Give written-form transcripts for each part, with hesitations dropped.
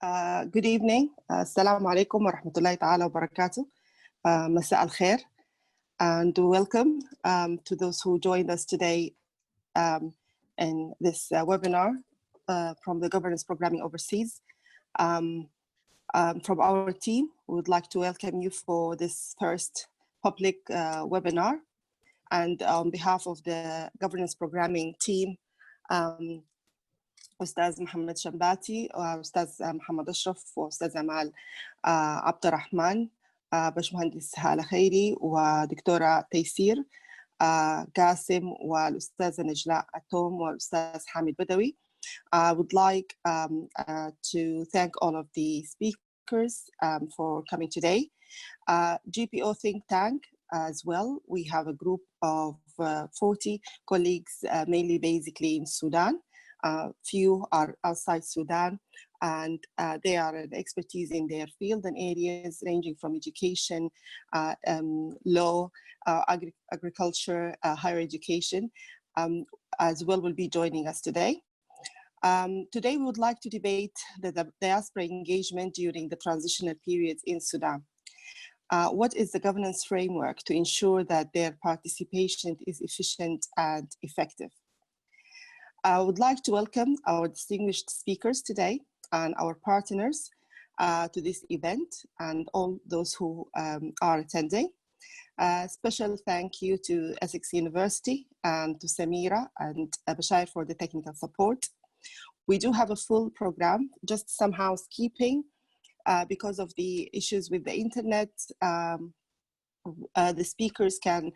Good evening. Assalamu alaikum wa rahmatullahi ta'ala wa barakatuh. Masa al-khair. And welcome to those who joined us today in this webinar from the Governance Programming Overseas. From our team, we would like to welcome you for this first public webinar. And on behalf of the Governance Programming team, أستاذ محمد شمباتي وأستاذ محمد أشرف وأستاذ أمال عبد الرحمن باشمهندس هالة خيري ودكتورة تيسير قاسم والأستاذة نجلاء التوم والأستاذ حامد بدوي. I would like to thank all of the speakers for coming today. GPO think tank as well. We have a group of 40 colleagues, mainly basically in Sudan. Few are outside Sudan, and they are an expertise in their field and areas ranging from education, law, agriculture, higher education, as well will be joining us today. Today we would like to debate the diaspora engagement during the transitional periods in Sudan. What is the governance framework to ensure that their participation is efficient and effective? I would like to welcome our distinguished speakers today and our partners to this event and all those who are attending. Special thank you to Essex University and to Samira and Bashar for the technical support. We do have a full program, just some housekeeping because of the issues with the internet. The speakers can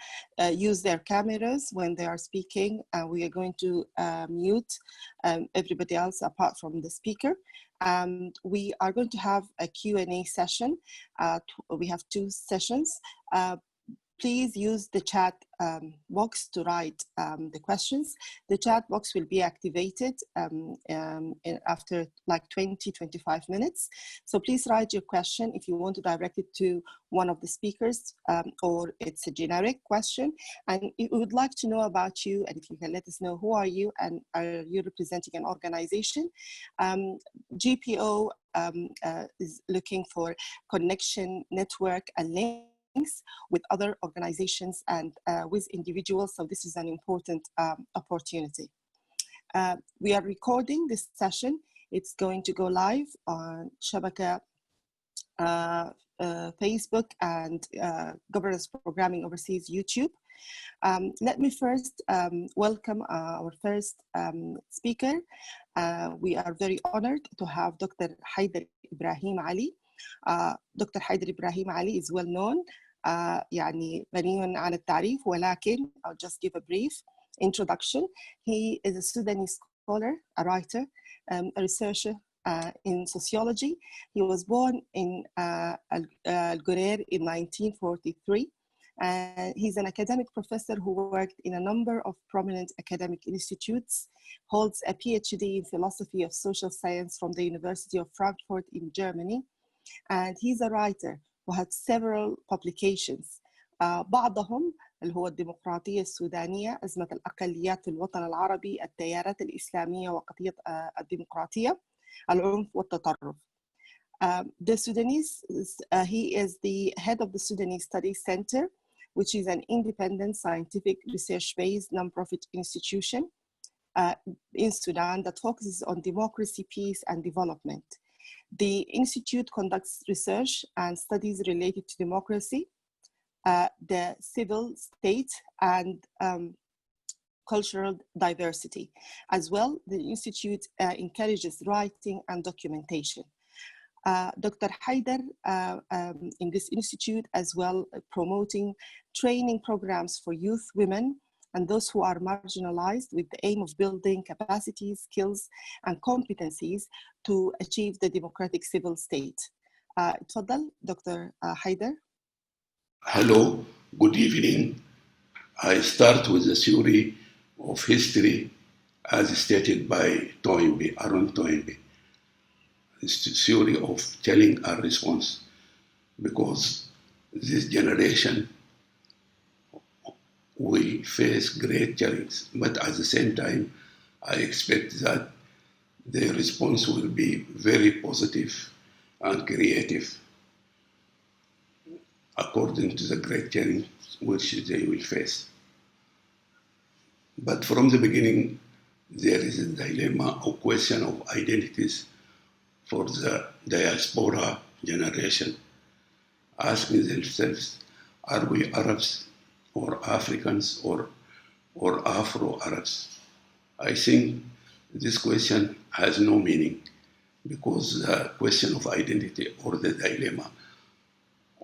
use their cameras when they are speaking. We are going to mute everybody else apart from the speaker. We are going to have a Q&A session. We have two sessions. Please use the chat box to write the questions. The chat box will be activated after like 20-25 minutes. So please write your question if you want to direct it to one of the speakers or it's a generic question. And we would like to know about you, and if you can let us know who are you and are you representing an organization. GPO is looking for connection, network, and links with other organizations and with individuals, so this is an important opportunity. We are recording this session. It's going to go live on Shabbat, Facebook, and Governance Programming Overseas YouTube. Let me first welcome our first speaker. We are very honored to have Dr. Haider Ibrahim Ali. Dr. Haider Ibrahim Ali is well known. يعني غني عن التعريف, ولكن I'll just give a brief introduction. He is a Sudanese scholar, a writer, a researcher in sociology. He was born in Al-Gurer in 1943. He's an academic professor who worked in a number of prominent academic institutes, holds a PhD in philosophy of social science from the University of Frankfurt in Germany. And he's a writer who had several publications. بعضهم اللي هو الديمقراطية السودانية، أزمة الأقليات في الوطن العربي، التيارات الإسلامية وقضية الديمقراطية، العنف والتطرف. The Sudanese, he is the head of the Sudanese Studies Center, which is an independent scientific research-based nonprofit institution in Sudan that focuses on democracy, peace, and development. The institute conducts research and studies related to democracy, the civil state, and cultural diversity. As well, the institute encourages writing and documentation. Dr. Haider in this institute as well promoting training programs for youth, women, and those who are marginalized with the aim of building capacities, skills, and competencies to achieve the democratic civil state. تفضل Dr. Haider. Hello, good evening. I start with the theory of history as stated by Toynbee, Aaron Toynbee. It's the theory of telling our response, because this generation will face great challenges, but at the same time, I expect that their response will be very positive and creative according to the great challenge which they will face. But from the beginning, there is a dilemma or question of identities for the diaspora generation, asking themselves, are we Arabs or Africans or Afro-Arabs? I think this question has no meaning, because the question of identity or the dilemma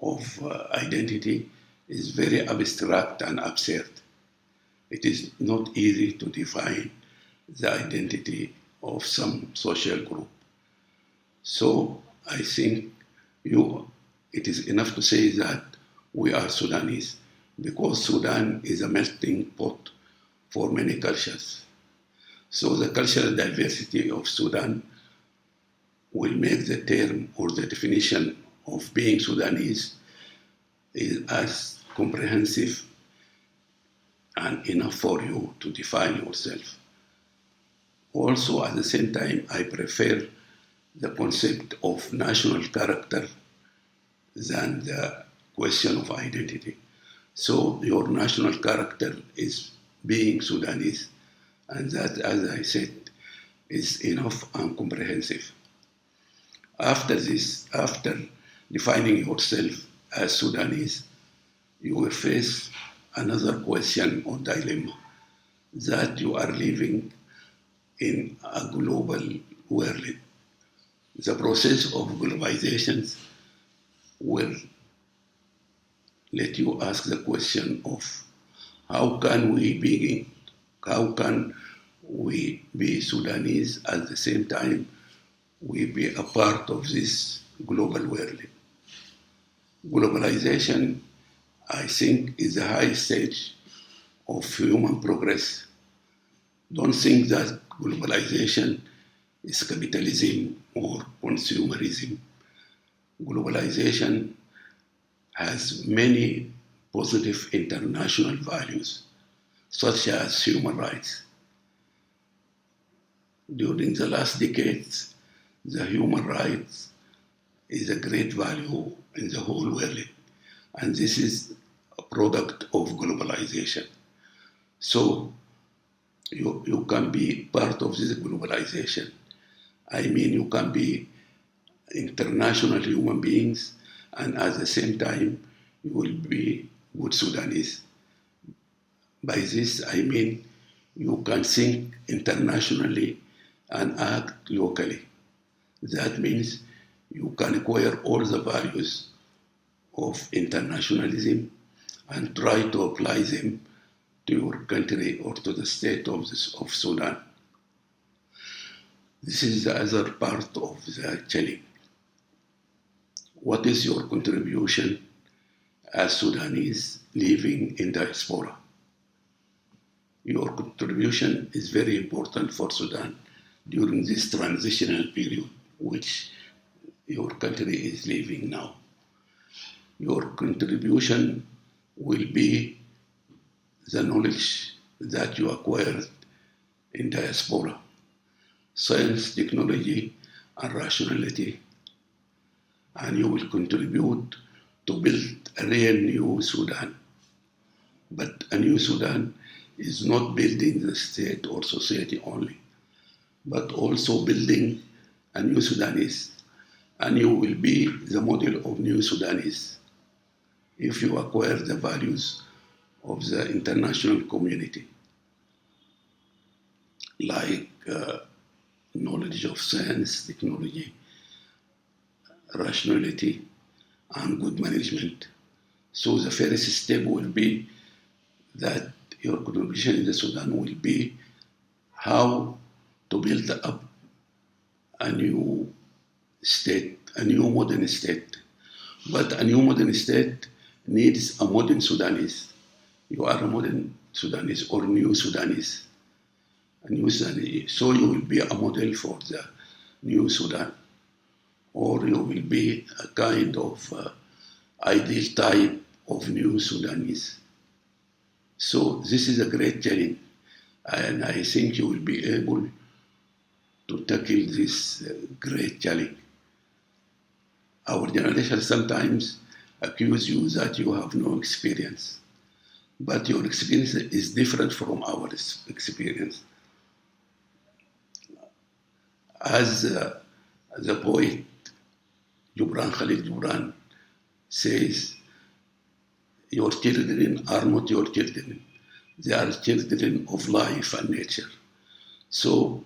of identity is very abstract and absurd. It is not easy to define the identity of some social group. So I think it is enough to say that we are Sudanese, because Sudan is a melting pot for many cultures. So the cultural diversity of Sudan will make the term or the definition of being Sudanese is as comprehensive and enough for you to define yourself. Also, at the same time, I prefer the concept of national character than the question of identity. So your national character is being Sudanese, and that, as I said, is enough and comprehensive. After this, after defining yourself as Sudanese, you will face another question or dilemma, that you are living in a global world. The process of globalization will let you ask the question of how can we be Sudanese at the same time we be a part of this global world. Globalization, I think, is the high stage of human progress. Don't think that globalization is capitalism or consumerism. Globalization has many positive international values, such as human rights. During the last decades, the human rights is a great value in the whole world, and this is a product of globalization. So you can be part of this globalization. I mean, you can be international human beings, and at the same time, you will be good Sudanese. By this, I mean, you can think internationally and act locally. That means you can acquire all the values of internationalism and try to apply them to your country or to the state of Sudan. This is the other part of the challenge. What is your contribution as Sudanese living in diaspora? Your contribution is very important for Sudan during this transitional period which your country is living now. Your contribution will be the knowledge that you acquired in diaspora, science, technology, and rationality, and you will contribute to build a real new Sudan. But a new Sudan is not building the state or society only, but also building a new Sudanese, and you will be the model of new Sudanese if you acquire the values of the international community, like knowledge of science, technology, rationality, and good management. So the first step will be that your contribution in the Sudan will be how to build up a new state, a new modern state. But a new modern state needs a modern Sudanese. You are a modern Sudanese or new Sudanese. A new Sudanese. So you will be a model for the new Sudan. Or you will be a kind of ideal type of new Sudanese. So this is a great challenge. And I think you will be able to tackle this great challenge. Our generation sometimes accuse you that you have no experience, but your experience is different from our experience. As the poet Khalil Gibran says, your children are not your children, they are children of life and nature. So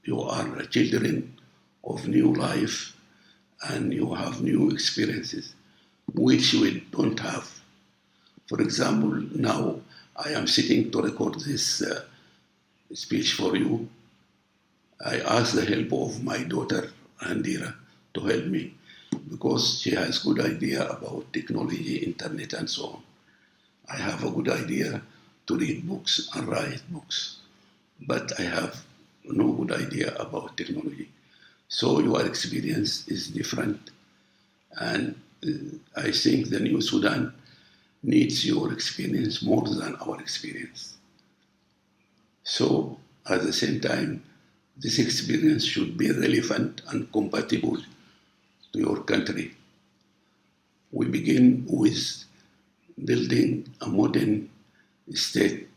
you are children of new life and you have new experiences which we don't have. For example, now I am sitting to record this speech for you. I asked the help of my daughter Andira to help me because she has good idea about technology, internet and so on. I have a good idea to read books and write books, but I have no good idea about technology. So your experience is different, and I think the new Sudan needs your experience more than our experience. So at the same time, this experience should be relevant and compatible to your country. We begin with building a modern state.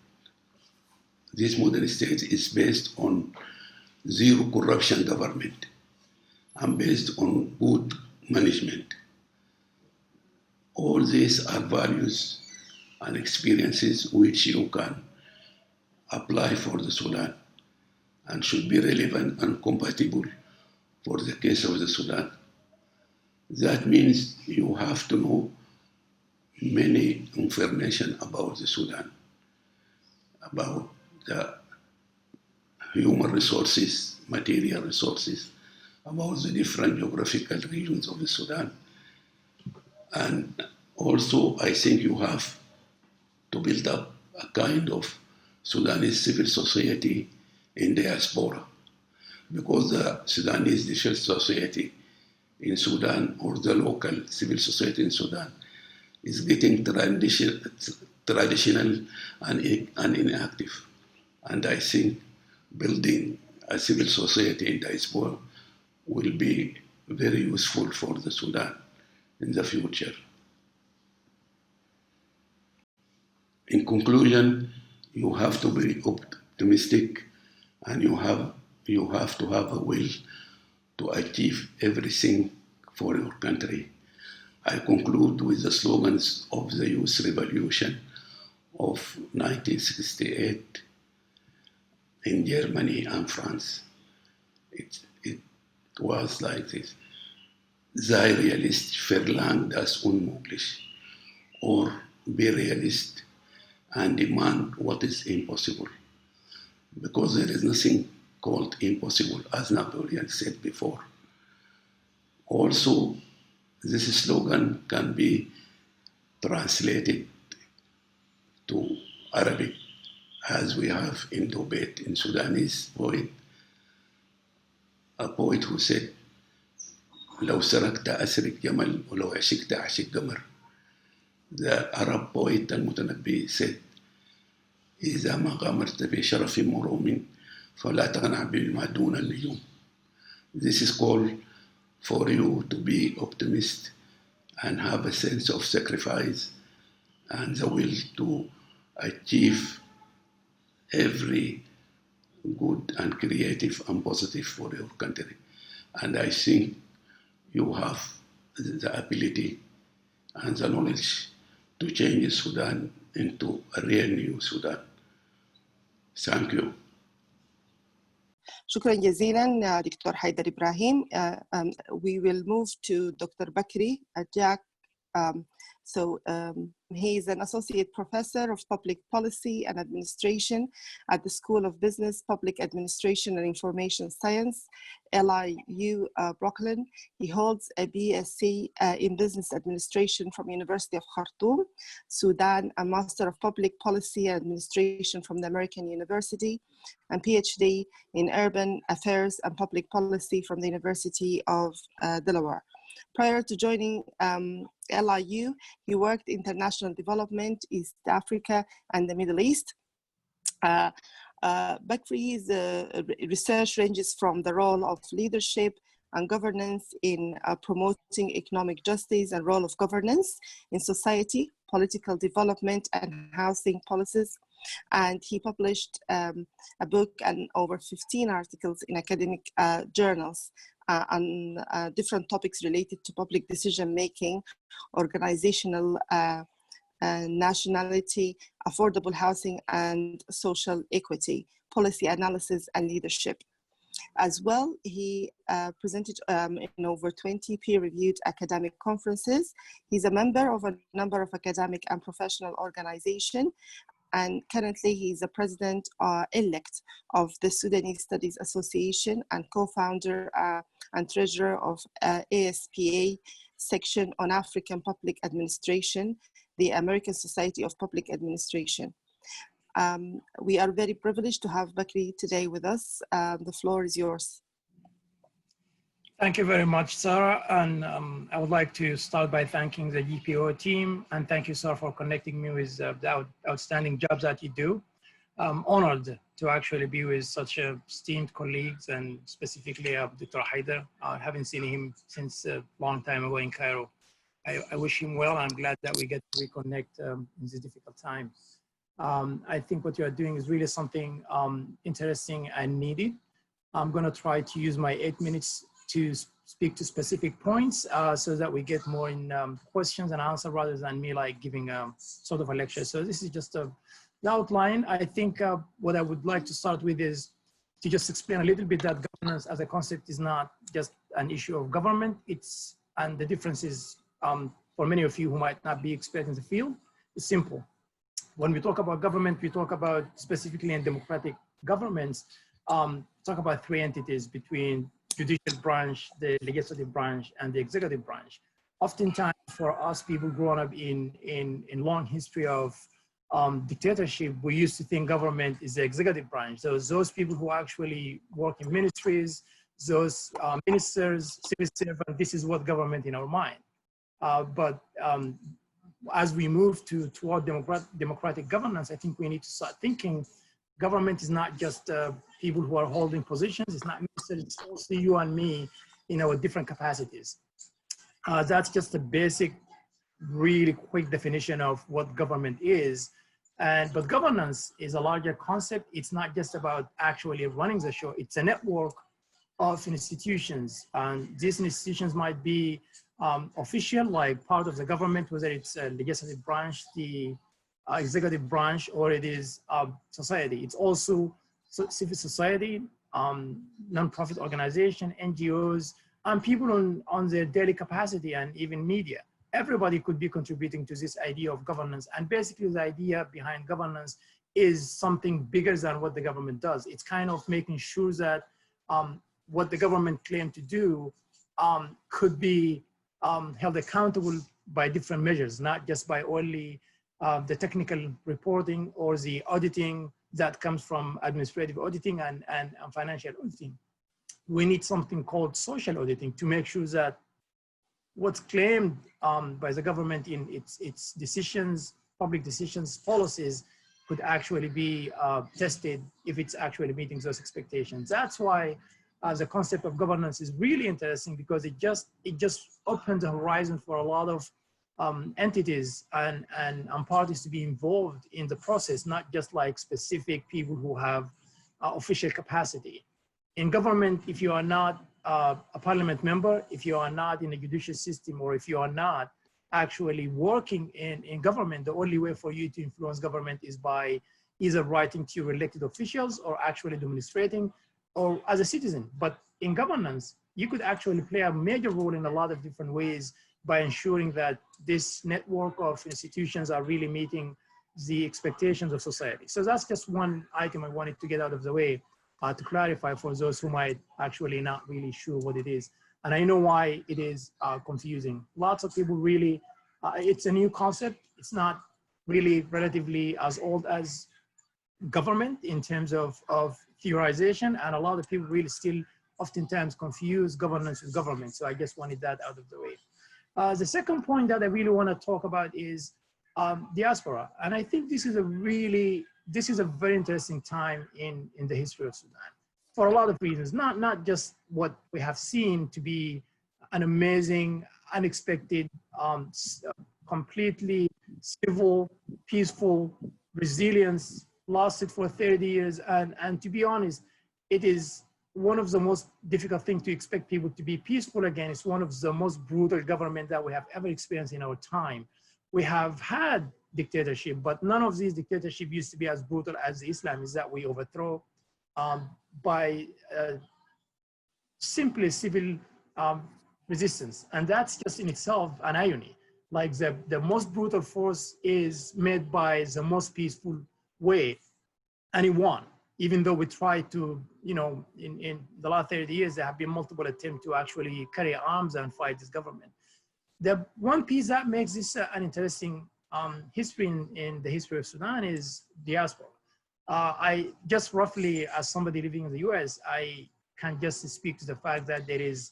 This modern state is based on zero corruption government and based on good management. All these are values and experiences which you can apply for the Sudan and should be relevant and compatible for the case of the Sudan. That means you have to know many information about the Sudan, about the human resources, material resources, about the different geographical regions of the Sudan. And also, I think you have to build up a kind of Sudanese civil society in diaspora, because the Sudanese civil society in Sudan or the local civil society in Sudan is getting traditional and inactive. And I think building a civil society in diaspora will be very useful for the Sudan in the future. In conclusion, you have to be optimistic and you have to have a will to achieve everything for your country. I conclude with the slogans of the Youth Revolution of 1968 in Germany and France. It was like this: Sei realist, verlang das Unmögliche, or be realist and demand what is impossible. Because there is nothing called impossible, as Napoleon said before. Also, this slogan can be translated to Arabic, as we have in Tobet, in Sudanese poet, a poet who said, لو سرقت أسرق جمل ولو عشقت أعشق قمر. The Arab poet المتنبي said, إذا ما غامرت بشرف مروم فلا تقنع بما دون النجوم. This is called for you to be optimist and have a sense of sacrifice and the will to achieve every good and creative and positive for your country. And I think you have the ability and the knowledge to change Sudan into a real new Sudan. Thank you. شكرا جزيلا دكتور حيدر إبراهيم. We will move to Dr. Bakri Jack. He is an associate professor of public policy and administration at the School of Business, Public Administration and Information Science, LIU Brooklyn. He holds a BSc in Business Administration from University of Khartoum, Sudan, a Master of Public Policy and Administration from the American University, and PhD in Urban Affairs and Public Policy from the University of Delaware. Prior to joining LIU, he worked international development, East Africa, and the Middle East. Bakri's research ranges from the role of leadership and governance in promoting economic justice and role of governance in society, political development, and housing policies. And he published a book and over 15 articles in academic journals on different topics related to public decision-making, organizational nationality, affordable housing, and social equity, policy analysis, and leadership. As well, he presented in over 20 peer-reviewed academic conferences. He's a member of a number of academic and professional organizations, and currently he's the president-elect of the Sudanese Studies Association and co-founder and treasurer of ASPA section on African Public Administration, the American Society of Public Administration. We are very privileged to have Bakri today with us. The floor is yours. Thank you very much, Sarah. And I would like to start by thanking the GPO team. And thank you, Sarah, for connecting me with the outstanding jobs that you do. I'm honored to actually be with such esteemed colleagues, and specifically Dr. Haider. I haven't seen him since a long time ago in Cairo. I wish him well. I'm glad that we get to reconnect in this difficult time. I think what you are doing is really something interesting and needed. I'm going to try to use my 8 minutes to speak to specific points so that we get more in questions and answers rather than me like giving sort of a lecture. So this is just the outline. I think what I would like to start with is to just explain a little bit that governance as a concept is not just an issue of government. And the difference is, for many of you who might not be experts in the field, it's simple. When we talk about government, we talk about specifically in democratic governments, talk about three entities between judicial branch, the legislative branch, and the executive branch. Oftentimes for us people growing up in long history of dictatorship, we used to think government is the executive branch. So those people who actually work in ministries, those ministers, civil servants, this is what government in our mind. But as we move toward democratic governance, I think we need to start thinking government is not just people who are holding positions. It's not ministers, it's also you and me in our different capacities. That's just a basic, really quick definition of what government is. But governance is a larger concept. It's not just about actually running the show. It's a network of institutions. And these institutions might be official, like part of the government, whether it's a legislative branch, the executive branch, or it is society. It's also civil society, non-profit organization, NGOs, and people on their daily capacity, and even media. Everybody could be contributing to this idea of governance. And basically the idea behind governance is something bigger than what the government does. It's kind of making sure that what the government claimed to do could be held accountable by different measures, not just by only the technical reporting or the auditing that comes from administrative auditing and financial auditing. We need something called social auditing to make sure that what's claimed by the government in its decisions, public decisions, policies, could actually be tested if it's actually meeting those expectations. That's why the concept of governance is really interesting, because it just opens the horizon for a lot of entities and parties to be involved in the process, not just like specific people who have official capacity. In government, if you are not a parliament member, if you are not in the judicial system, or if you are not actually working in government, the only way for you to influence government is by either writing to your elected officials or actually demonstrating, or as a citizen. But in governance, you could actually play a major role in a lot of different ways by ensuring that this network of institutions are really meeting the expectations of society. So that's just one item I wanted to get out of the way to clarify for those who might actually not really sure what it is. And I know why it is confusing. Lots of people really, it's a new concept. It's not really relatively as old as government in terms of theorization, and a lot of people really still oftentimes confuse governance with government. So I just wanted that out of the way. The second point that I really want to talk about is diaspora. And I think this is a really this is a very interesting time in the history of Sudan for a lot of reasons, not just what we have seen to be an amazing, unexpected, completely civil, peaceful resilience, lasted for 30 years. And to be honest, it is one of the most difficult things to expect people to be peaceful again. It's one of the most brutal government that we have ever experienced in our time. We have had dictatorship, but none of these dictatorship used to be as brutal as the Islamists that we overthrow by simply civil resistance. And that's just in itself an irony. Like the most brutal force is made by the most peaceful way, and it won. Even though we tried to, you know, in the last 30 years, there have been multiple attempts to actually carry arms and fight this government. The one piece that makes this an interesting history in the history of Sudan is diaspora. I just roughly, as somebody living in the US, I can just speak to the fact that there is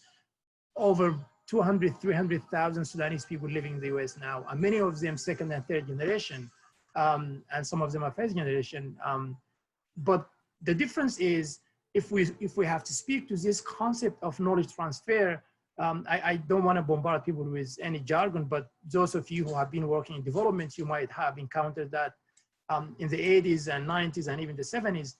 over 200, 300,000 Sudanese people living in the US now, and many of them second and third generation, and some of them are first generation. But the difference is, if we have to speak to this concept of knowledge transfer, I don't want to bombard people with any jargon, but those of you who have been working in development, you might have encountered that in the 80s and 90s and even the 70s,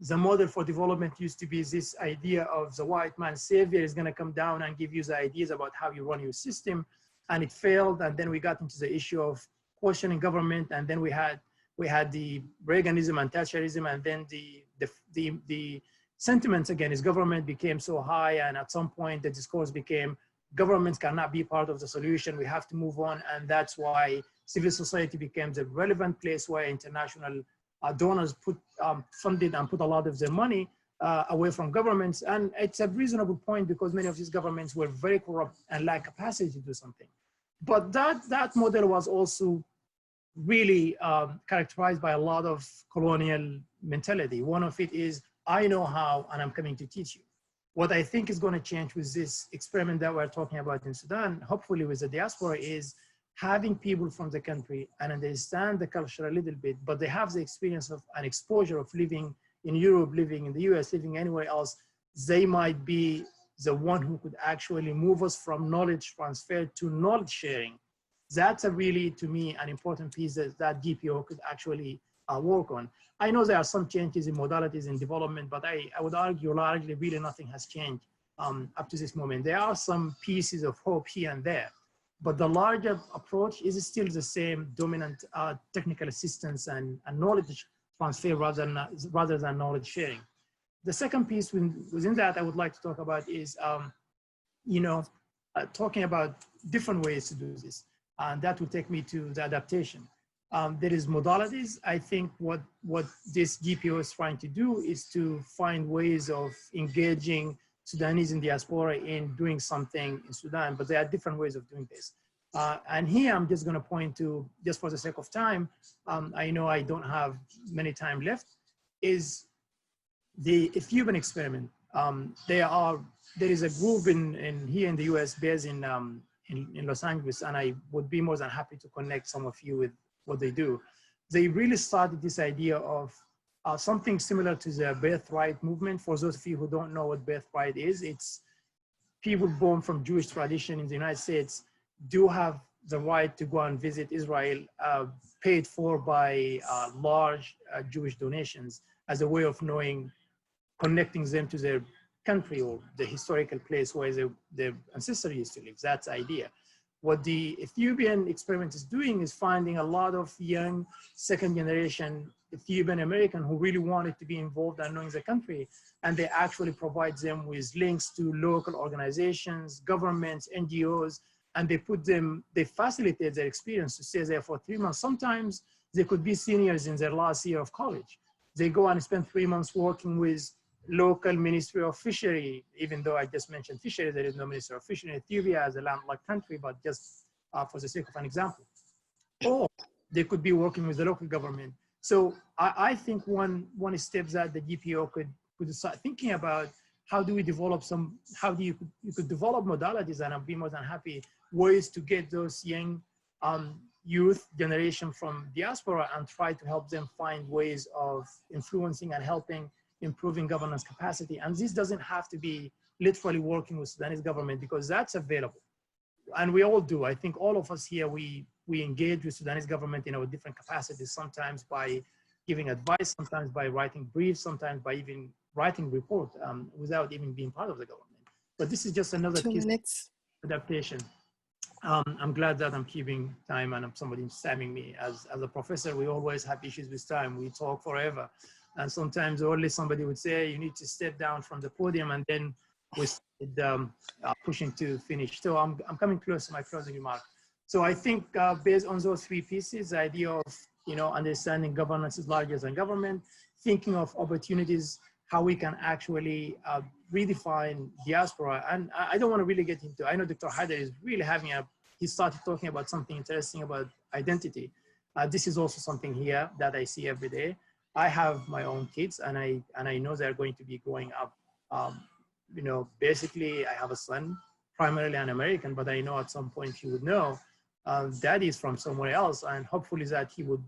the model for development used to be this idea of the white man savior is going to come down and give you the ideas about how you run your system, and it failed. And then we got into the issue of questioning government, and then we had the Reaganism and Thatcherism, and then the sentiments against government became so high, and at some point the discourse became governments cannot be part of the solution, we have to move on. And that's why civil society becomes a relevant place where international donors funded and put a lot of their money away from governments. And it's a reasonable point, because many of these governments were very corrupt and lack capacity to do something. But that model was also really characterized by a lot of colonial mentality. One of it is, I know how, and I'm coming to teach you. What I think is going to change with this experiment that we're talking about in Sudan, hopefully with the diaspora, is having people from the country and understand the culture a little bit, but they have the experience of an exposure of living in Europe, living in the US, living anywhere else. They might be the one who could actually move us from knowledge transfer to knowledge sharing. That's a really, to me, an important piece that GPO could actually work on. I know there are some changes in modalities in development, but I would argue largely really nothing has changed up to this moment. There are some pieces of hope here and there, but the larger approach is still the same dominant technical assistance and knowledge transfer rather than knowledge sharing. The second piece within that I would like to talk about is, talking about different ways to do this. And that will take me to the adaptation. There is modalities. I think what this GPO is trying to do is to find ways of engaging Sudanese in diaspora in doing something in Sudan, but there are different ways of doing this. And here I'm just going to point to, just for the sake of time, I know I don't have many time left, is the Cuban Experiment. There is a group here in the US based in Los Angeles, and I would be more than happy to connect some of you with what they do. They really started this idea of something similar to the birthright movement. For those of you who don't know what birthright is, it's people born from Jewish tradition in the United States do have the right to go and visit Israel, paid for by large Jewish donations, as a way of connecting them to their country or the historical place where their ancestors used to live. That's the idea. What the Ethiopian experiment is doing is finding a lot of young second generation Ethiopian American who really wanted to be involved and knowing the country. And they actually provide them with links to local organizations, governments, NGOs, and they facilitate their experience to stay there for 3 months. Sometimes they could be seniors in their last year of college. They go and spend 3 months working with local Ministry of Fishery, even though I just mentioned fishery, there is no Ministry of Fishery in Ethiopia as a landlocked country, but just for the sake of an example. Or they could be working with the local government. So I think one step that the GPO could start thinking about, how do we develop you could develop modalities, and I'd be more than happy, ways to get those young youth generation from diaspora and try to help them find ways of influencing and helping improving governance capacity. And this doesn't have to be literally working with Sudanese government, because that's available. And we all do. I think all of us here, we engage with Sudanese government in our different capacities, sometimes by giving advice, sometimes by writing briefs, sometimes by even writing report without even being part of the government. But this is just another case of adaptation. I'm glad that I'm keeping time and somebody spamming me. As a professor, we always have issues with time. We talk forever. And sometimes only somebody would say, you need to step down from the podium, and then we started pushing to finish. So I'm coming close to my closing remark. So I think based on those three pieces, the idea of understanding governance is larger than government, thinking of opportunities, how we can actually redefine diaspora. And I don't want to really get into, I know Dr. Haider is really having he started talking about something interesting about identity. This is also something here that I see every day. I have my own kids, and I know they're going to be growing up. Basically I have a son, primarily an American, but I know at some point he would know daddy is from somewhere else, and hopefully that he would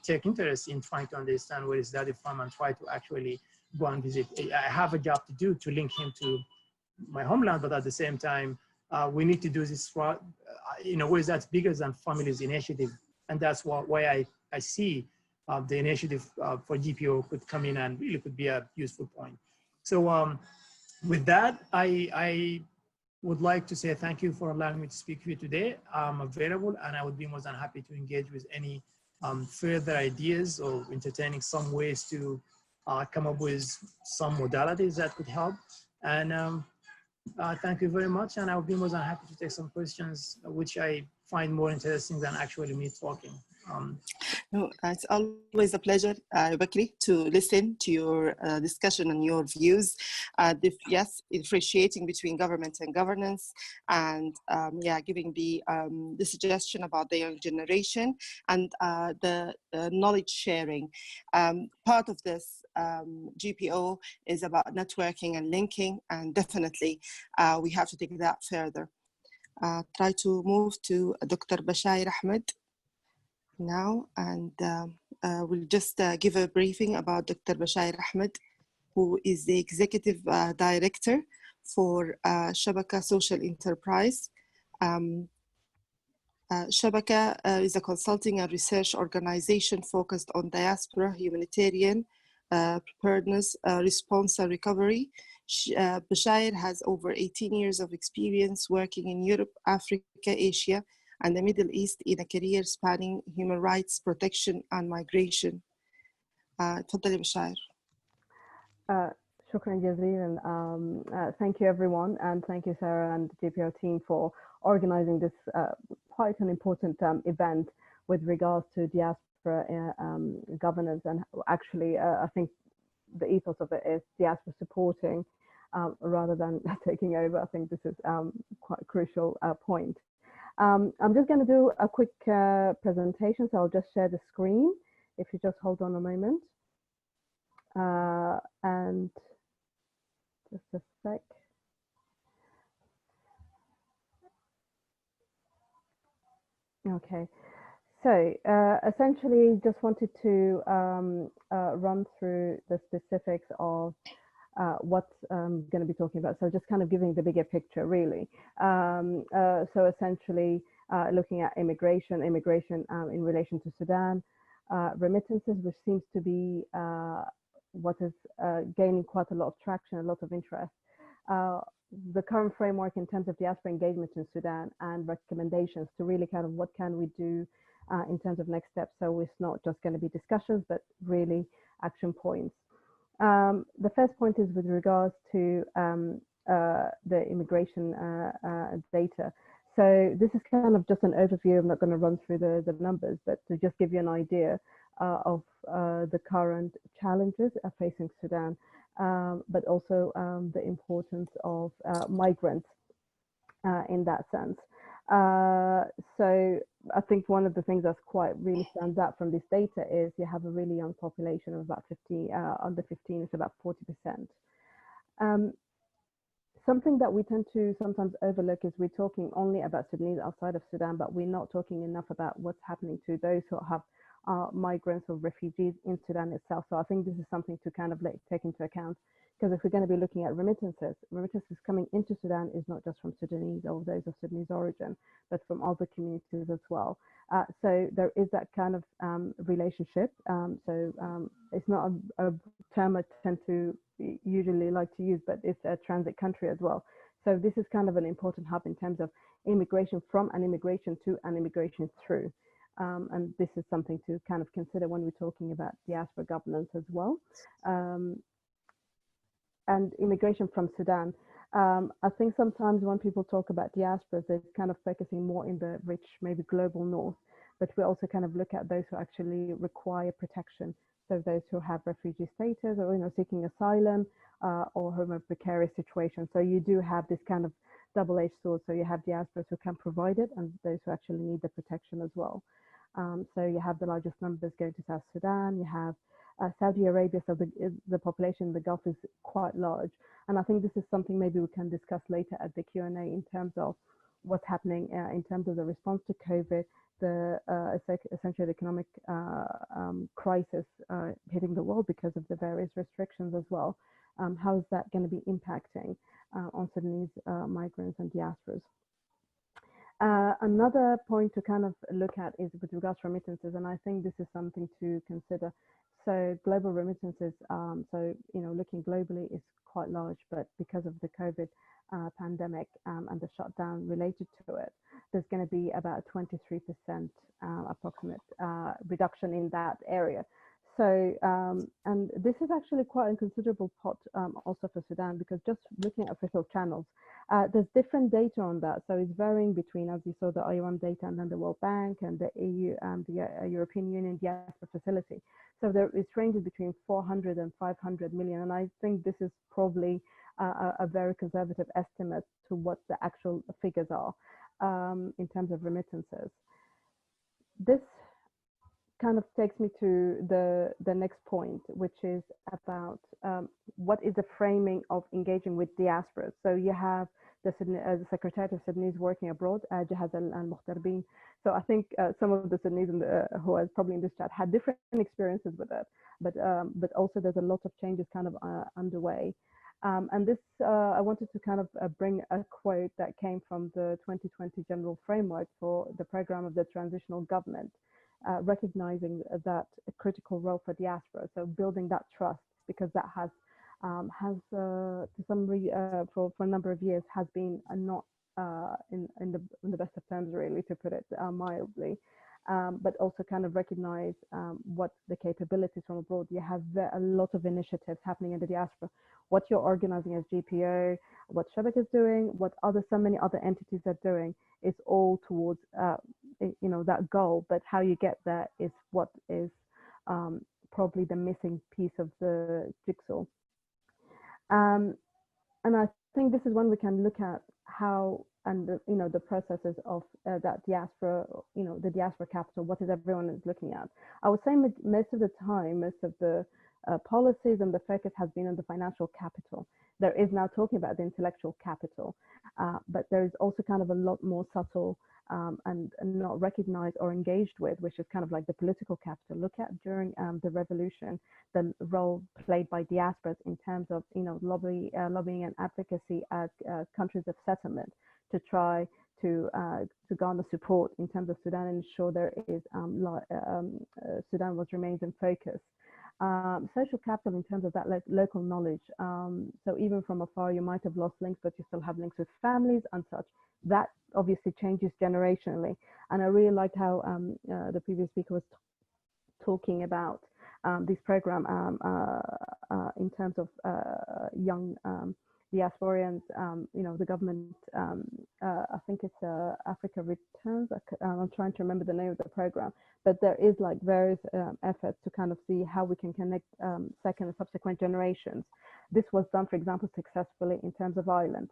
take interest in trying to understand where is daddy from and try to actually go and visit. I have a job to do to link him to my homeland, but at the same time, we need to do this in a way that's bigger than family's initiative. And that's why I see the initiative for GPO could come in and really could be a useful point. So with that, I would like to say thank you for allowing me to speak here today. I'm available, and I would be more than happy to engage with any further ideas or entertaining some ways to come up with some modalities that could help. And thank you very much. And I would be more than happy to take some questions, which I find more interesting than actually me talking. No, it's always a pleasure, Bakri, to listen to your discussion and your views. Yes, differentiating between government and governance, and giving the suggestion about the young generation and the knowledge sharing. Part of this GPO is about networking and linking, and definitely we have to take that further. Try to move to Dr. Bashar Ahmed now, and we'll just give a briefing about Dr. Bashar Ahmed, who is the Executive Director for Shabbat Social Enterprise. Shabbat is a consulting and research organization focused on diaspora, humanitarian, preparedness, response and recovery. Bashar has over 18 years of experience working in Europe, Africa, Asia, and the Middle East in a career spanning human rights, protection, and migration. تفضلي بشار. شكرا جزيلا. Thank you everyone, and thank you Sarah and the GPO team for organizing this quite an important event with regards to diaspora governance. And actually I think the ethos of it is diaspora supporting rather than taking over. I think this is quite a crucial point. I'm just going to do a quick presentation, so I'll just share the screen if you just hold on a moment. And just a sec. Okay, so essentially just wanted to run through the specifics of what I'm going to be talking about. So just kind of giving the bigger picture, really. So essentially looking at immigration in relation to Sudan, remittances, which seems to be what is gaining quite a lot of traction, a lot of interest. The current framework in terms of diaspora engagement in Sudan, and recommendations to really kind of what can we do in terms of next steps. So it's not just going to be discussions, but really action points. The first point is with regards to the immigration data. So this is kind of just an overview. I'm not going to run through the numbers, but to just give you an idea of the current challenges facing Sudan, but also the importance of migrants in that sense. So I think one of the things that's quite really stands out from this data is you have a really young population of about 50, under 15, it's about 40%. something that we tend to sometimes overlook is we're talking only about Sudanese outside of Sudan, but we're not talking enough about what's happening to those who have migrants or refugees in Sudan itself. So I think this is something to kind of take into account, because if we're going to be looking at remittances coming into Sudan is not just from Sudanese or those of Sudanese origin, but from other communities as well. So there is that kind of relationship. It's not a term I tend to usually like to use, but it's a transit country as well. So this is kind of an important hub in terms of immigration from and immigration to and immigration through. And this is something to kind of consider when we're talking about diaspora governance as well. And immigration from Sudan. I think sometimes when people talk about diasporas, they're kind of focusing more in the rich, maybe global north, but we also kind of look at those who actually require protection. So those who have refugee status or seeking asylum or who are in a precarious situation. So you do have this kind of double-edged sword. So you have diasporas who can provide it and those who actually need the protection as well. So you have the largest numbers going to South Sudan. You have Saudi Arabia, so the population in the Gulf is quite large. And I think this is something maybe we can discuss later at the Q&A in terms of what's happening in terms of the response to COVID, the essentially the economic crisis hitting the world because of the various restrictions as well. How is that going to be impacting on Sudanese migrants and diasporas? Another point to kind of look at is with regards to remittances, and I think this is something to consider. So global remittances, looking globally is quite large, but because of the COVID pandemic and the shutdown related to it, there's going to be about 23% approximate reduction in that area. So, and this is actually quite a considerable pot also for Sudan, because just looking at official channels, there's different data on that. So it's varying between, as you saw, the IOM data and then the World Bank and the EU, the European Union Diaspora Facility. So it ranges between 400 and 500 million. And I think this is probably a very conservative estimate to what the actual figures are in terms of remittances. This kind of takes me to the next point, which is about what is the framing of engaging with diasporas. So you have the Secretariat of Sudanese working abroad, Jahaz al-Mukhtarabin. So I think some of the Sudanese who are probably in this chat had different experiences with it, but also there's a lot of changes kind of underway. And this, I wanted to kind of bring a quote that came from the 2020 General Framework for the Program of the Transitional Government, recognizing that a critical role for diaspora. So building that trust, because that has to some for a number of years has been not in the best of terms, really, to put it mildly. But also kind of recognize what the capabilities from abroad. You have a lot of initiatives happening in the diaspora. What you're organizing as GPO, what Shabbat is doing, what so many other entities are doing, is all towards that goal. But how you get there is what is probably the missing piece of the jigsaw. And I think this is when we can look at how and the processes of that diaspora, the diaspora capital. What is everyone is looking at? I would say most of the time, most of the policies and the focus has been on the financial capital. There is now talking about the intellectual capital, but there is also kind of a lot more subtle and not recognized or engaged with, which is kind of like the political capital. Look at during the revolution, the role played by diasporas in terms of lobbying and advocacy at countries of settlement to try to garner support in terms of Sudan and ensure there is Sudan remains in focus. Social capital in terms of that local knowledge. So even from afar, you might have lost links, but you still have links with families and such. That obviously changes generationally. And I really liked how the previous speaker was talking about this program in terms of young diasporians. The government, I think it's Africa Returns. I'm trying to remember the name of the program, but there is like various efforts to kind of see how we can connect second and subsequent generations. This was done, for example, successfully in terms of Ireland.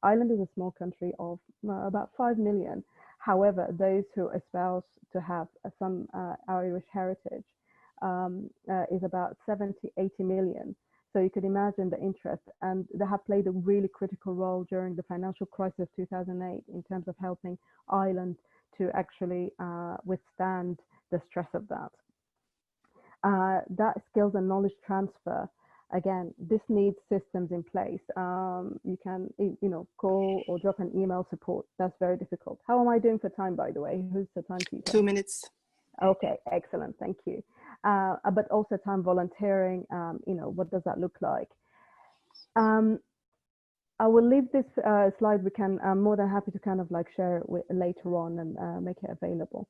Ireland is a small country of about 5 million. However, those who espouse to have some Irish heritage is about 70, 80 million. So you could imagine the interest, and they have played a really critical role during the financial crisis of 2008 in terms of helping Ireland to actually withstand the stress of that. That skills and knowledge transfer, again, this needs systems in place. You can, call or drop an email support. That's very difficult. How am I doing for time, by the way? Who's the timekeeper? 2 minutes. Okay, excellent. Thank you. But also time volunteering, what does that look like? I will leave this slide. We can, I'm more than happy to kind of like share it later on and make it available.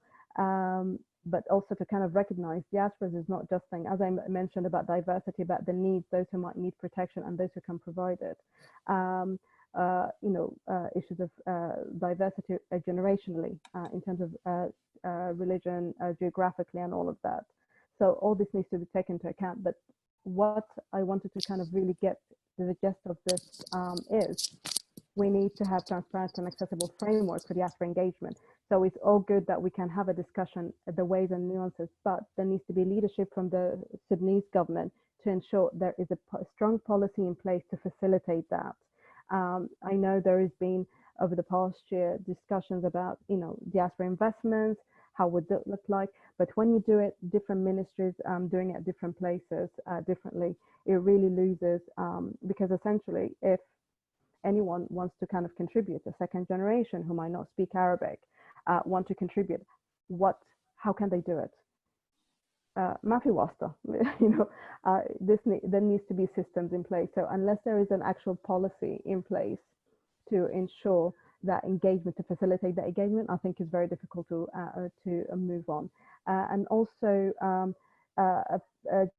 But also to kind of recognize diasporas is not just saying, as I mentioned about diversity, about the needs, those who might need protection and those who can provide it. Issues of diversity generationally in terms of religion, geographically, and all of that. So all this needs to be taken into account. But what I wanted to kind of really get to the gist of this is we need to have transparent and accessible framework for diaspora engagement. So it's all good that we can have a discussion, the ways and nuances, but there needs to be leadership from the Sudanese government to ensure there is a strong policy in place to facilitate that. I know there has been over the past year discussions about, diaspora investments, how would that look like? But when you do it, different ministries doing it at different places differently, it really loses because essentially if anyone wants to kind of contribute, a second generation who might not speak Arabic, want to contribute, how can they do it? Mafi wasta, there needs to be systems in place. So unless there is an actual policy in place to ensure that engagement, to facilitate that engagement, I think is very difficult to move on. And also,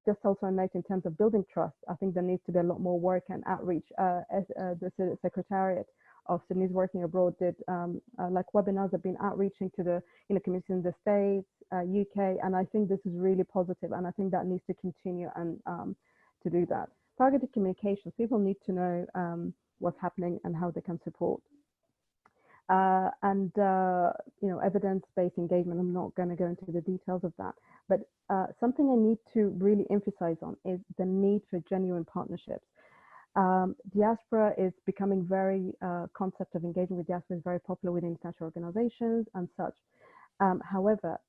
just also a note in terms of building trust, I think there needs to be a lot more work and outreach. As the Secretariat of Sudanese working abroad did, like webinars have been outreaching to the communities in the States, UK, and I think this is really positive, and I think that needs to continue and to do that. Targeted communications, people need to know what's happening and how they can support. Evidence-based engagement, I'm not going to go into the details of that, but something I need to really emphasize on is the need for genuine partnerships. Diaspora is becoming concept of engaging with diaspora is very popular within international organizations and such. However,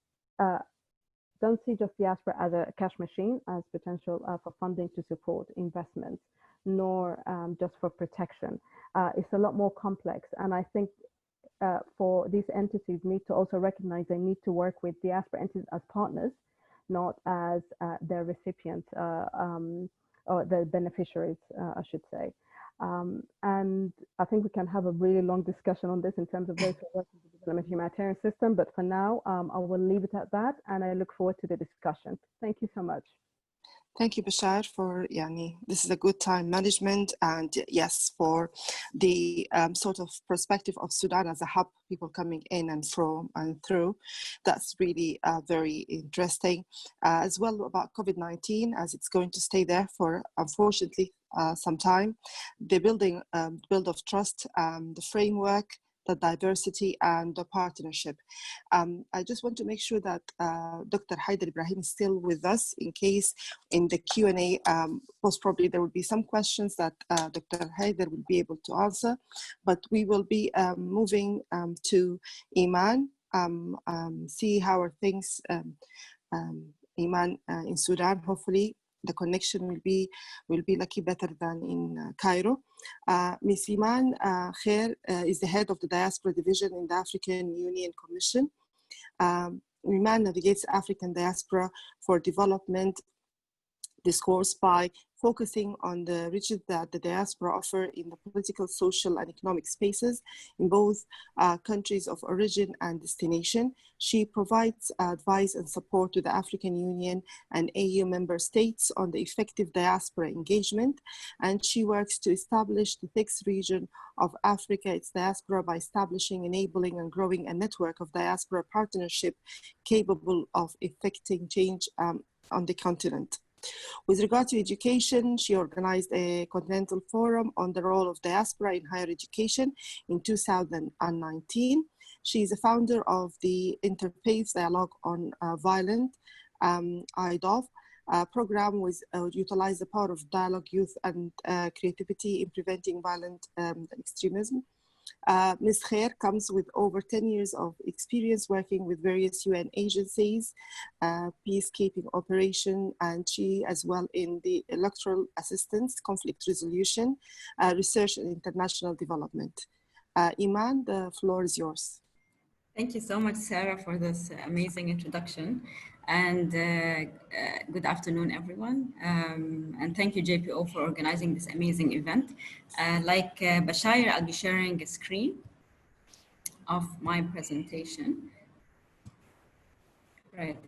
don't see just diaspora as a cash machine, as potential for funding to support investments, nor just for protection. It's a lot more complex, and I think for these entities need to also recognize they need to work with diaspora entities as partners, not as their recipients or the beneficiaries, I should say. And I think we can have a really long discussion on this in terms of those who work in the development humanitarian system, but for now, I will leave it at that, and I look forward to the discussion. Thank you so much. Thank you, Bashar, for this is a good time management, and yes, for the sort of perspective of Sudan as a hub, people coming in and from and through. That's really very interesting. As well about COVID-19, as it's going to stay there for, unfortunately, some time. The build of trust, the framework, the diversity, and the partnership. I just want to make sure that Dr. Haider Ibrahim is still with us in case in the Q&A, most probably there will be some questions that Dr. Haider will be able to answer, but we will be moving to Iman, see how are things, Iman in Sudan. Hopefully the connection will be lucky better than in Cairo. Ms. Iman Khair is the head of the Diaspora Division in the African Union Commission. Iman navigates African diaspora for development discourse by focusing on the riches that the diaspora offer in the political, social, and economic spaces in both countries of origin and destination. She provides advice and support to the African Union and AU member states on the effective diaspora engagement, and she works to establish the sixth region of Africa, its diaspora, by establishing, enabling, and growing a network of diaspora partnership capable of effecting change on the continent. With regard to education, she organized a continental forum on the role of diaspora in higher education in 2019. She is a founder of the Interfaith Dialogue on Violent, IDOV, program was utilize the power of dialogue, youth, and creativity in preventing violent extremism. Ms. Khair comes with over 10 years of experience working with various UN agencies, peacekeeping operation, and she as well in the electoral assistance, conflict resolution, research and international development. Iman, the floor is yours. Thank you so much, Sarah, for this amazing introduction. And good afternoon, everyone. And thank you, JPO, for organizing this amazing event. Like Bashar, I'll be sharing a screen of my presentation. Right.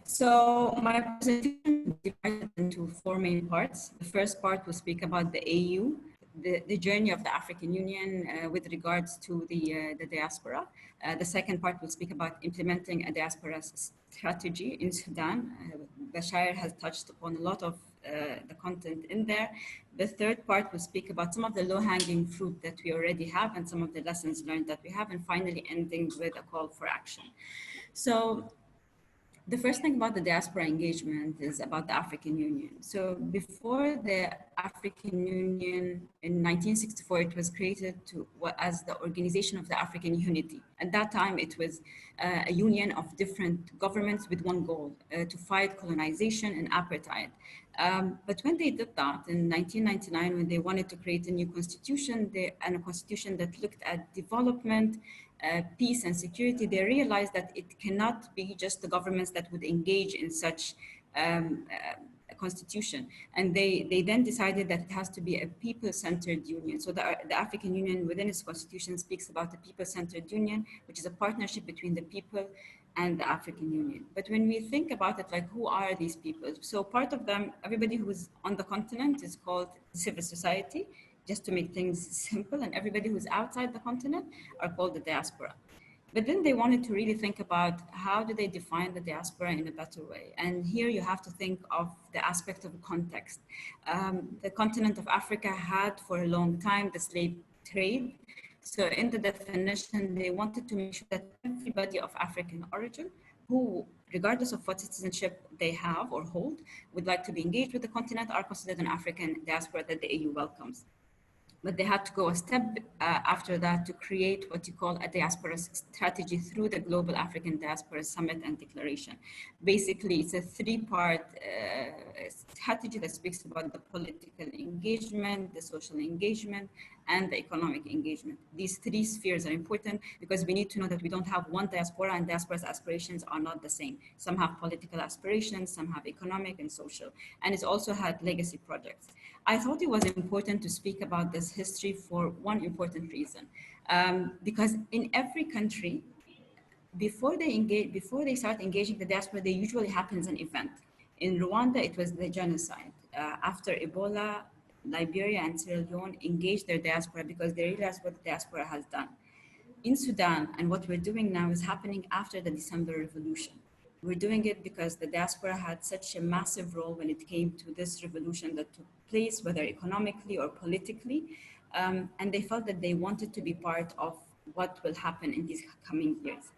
So my presentation is divided into 4 main parts. The first part will speak about the AU, the journey of the African Union with regards to the diaspora. The second part will speak about implementing a diaspora strategy in Sudan. Bashar has touched upon a lot of the content in there. The third part will speak about some of the low-hanging fruit that we already have and some of the lessons learned that we have, and finally ending with a call for action. So the first thing about the diaspora engagement is about the African Union. So before the African Union in 1964, it was created as the Organization of the African Unity. At that time, it was a union of different governments with one goal, to fight colonization and apartheid. But when they did that in 1999, when they wanted to create a new constitution, and a constitution that looked at development, peace and security, they realized that it cannot be just the governments that would engage in such a constitution. And they then decided that it has to be a people-centered union. So the African Union within its constitution speaks about a people-centered union, which is a partnership between the people and the African Union. But when we think about it, like, who are these people? So part of them, everybody who is on the continent is called civil society, just to make things simple, and everybody who's outside the continent are called the diaspora. But then they wanted to really think about how do they define the diaspora in a better way. And here you have to think of the aspect of context. The continent of Africa had for a long time the slave trade. So in the definition, they wanted to make sure that everybody of African origin who, regardless of what citizenship they have or hold, would like to be engaged with the continent are considered an African diaspora that the AU welcomes. But they had to go a step after that to create what you call a diaspora strategy through the Global African Diaspora Summit and Declaration. Basically, it's a 3-part strategy that speaks about the political engagement, the social engagement, and the economic engagement. These 3 spheres are important because we need to know that we don't have one diaspora, and diaspora's aspirations are not the same. Some have political aspirations, some have economic and social, and it's also had legacy projects. I thought it was important to speak about this history for one important reason, because in every country, before they start engaging the diaspora, there usually happens an event. In Rwanda, it was the genocide. After Ebola, Liberia and Sierra Leone engaged their diaspora because they realized what the diaspora has done. In Sudan, and what we're doing now is happening after the December Revolution. We're doing it because the diaspora had such a massive role when it came to this revolution that took place, whether economically or politically, and they felt that they wanted to be part of what will happen in these coming years.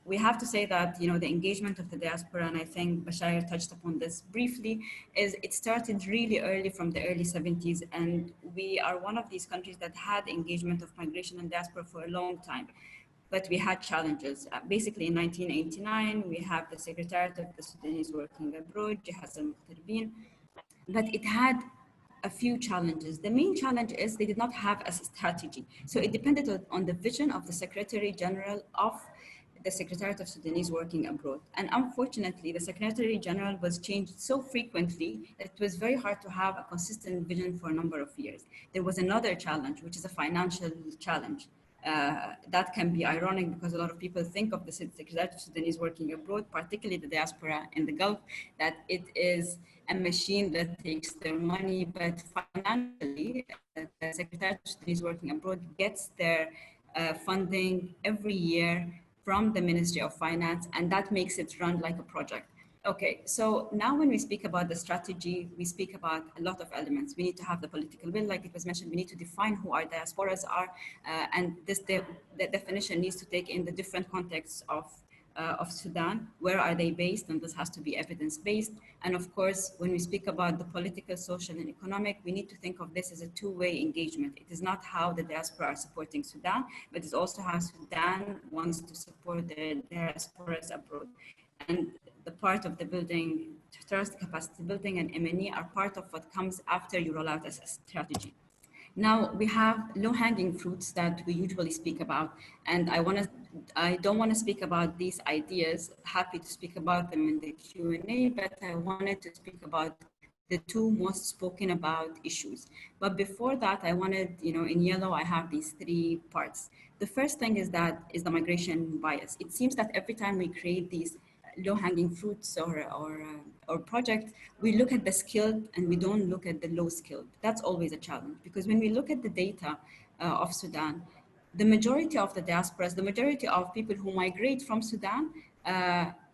We have to say that, you know, the engagement of the diaspora, and I think Bashar touched upon this briefly, is it started really early from the early 70s, and we are one of these countries that had engagement of migration and diaspora for a long time. But we had challenges. Basically, in 1989, we have the Secretariat of the Sudanese working abroad, but it had a few challenges. The main challenge is they did not have a strategy. So it depended on the vision of the Secretary General of the Secretariat of Sudanese working abroad. And unfortunately, the Secretary General was changed so frequently that it was very hard to have a consistent vision for a number of years. There was another challenge, which is a financial challenge. That can be ironic because a lot of people think of the Secretariat of Sudanese working abroad, particularly the diaspora in the Gulf, that it is a machine that takes their money, but financially, the Secretariat of Sudanese working abroad gets their funding every year from the Ministry of Finance, and that makes it run like a project. Okay, so now when we speak about the strategy, we speak about a lot of elements. We need to have the political will, like it was mentioned, we need to define who our diasporas are, and the definition needs to take in the different contexts of of Sudan. Where are they based? And this has to be evidence-based. And of course, when we speak about the political, social, and economic, we need to think of this as a two-way engagement. It is not how the diaspora are supporting Sudan, but it's also how Sudan wants to support their diasporas abroad. And the part of the building, trust, capacity building, and M&E are part of what comes after you roll out a strategy. Now we have low-hanging fruits that we usually speak about, and I don't want to speak about these ideas. Happy to speak about them in the Q&A, but I wanted to speak about the two most spoken about issues. But before that, I wanted, in yellow, I have these three parts. The first thing is the migration bias. It seems that every time we create these low-hanging fruits or project, we look at the skilled and we don't look at the low skilled. That's always a challenge, because when we look at the data of Sudan, the majority of the diasporas, the majority of people who migrate from Sudan,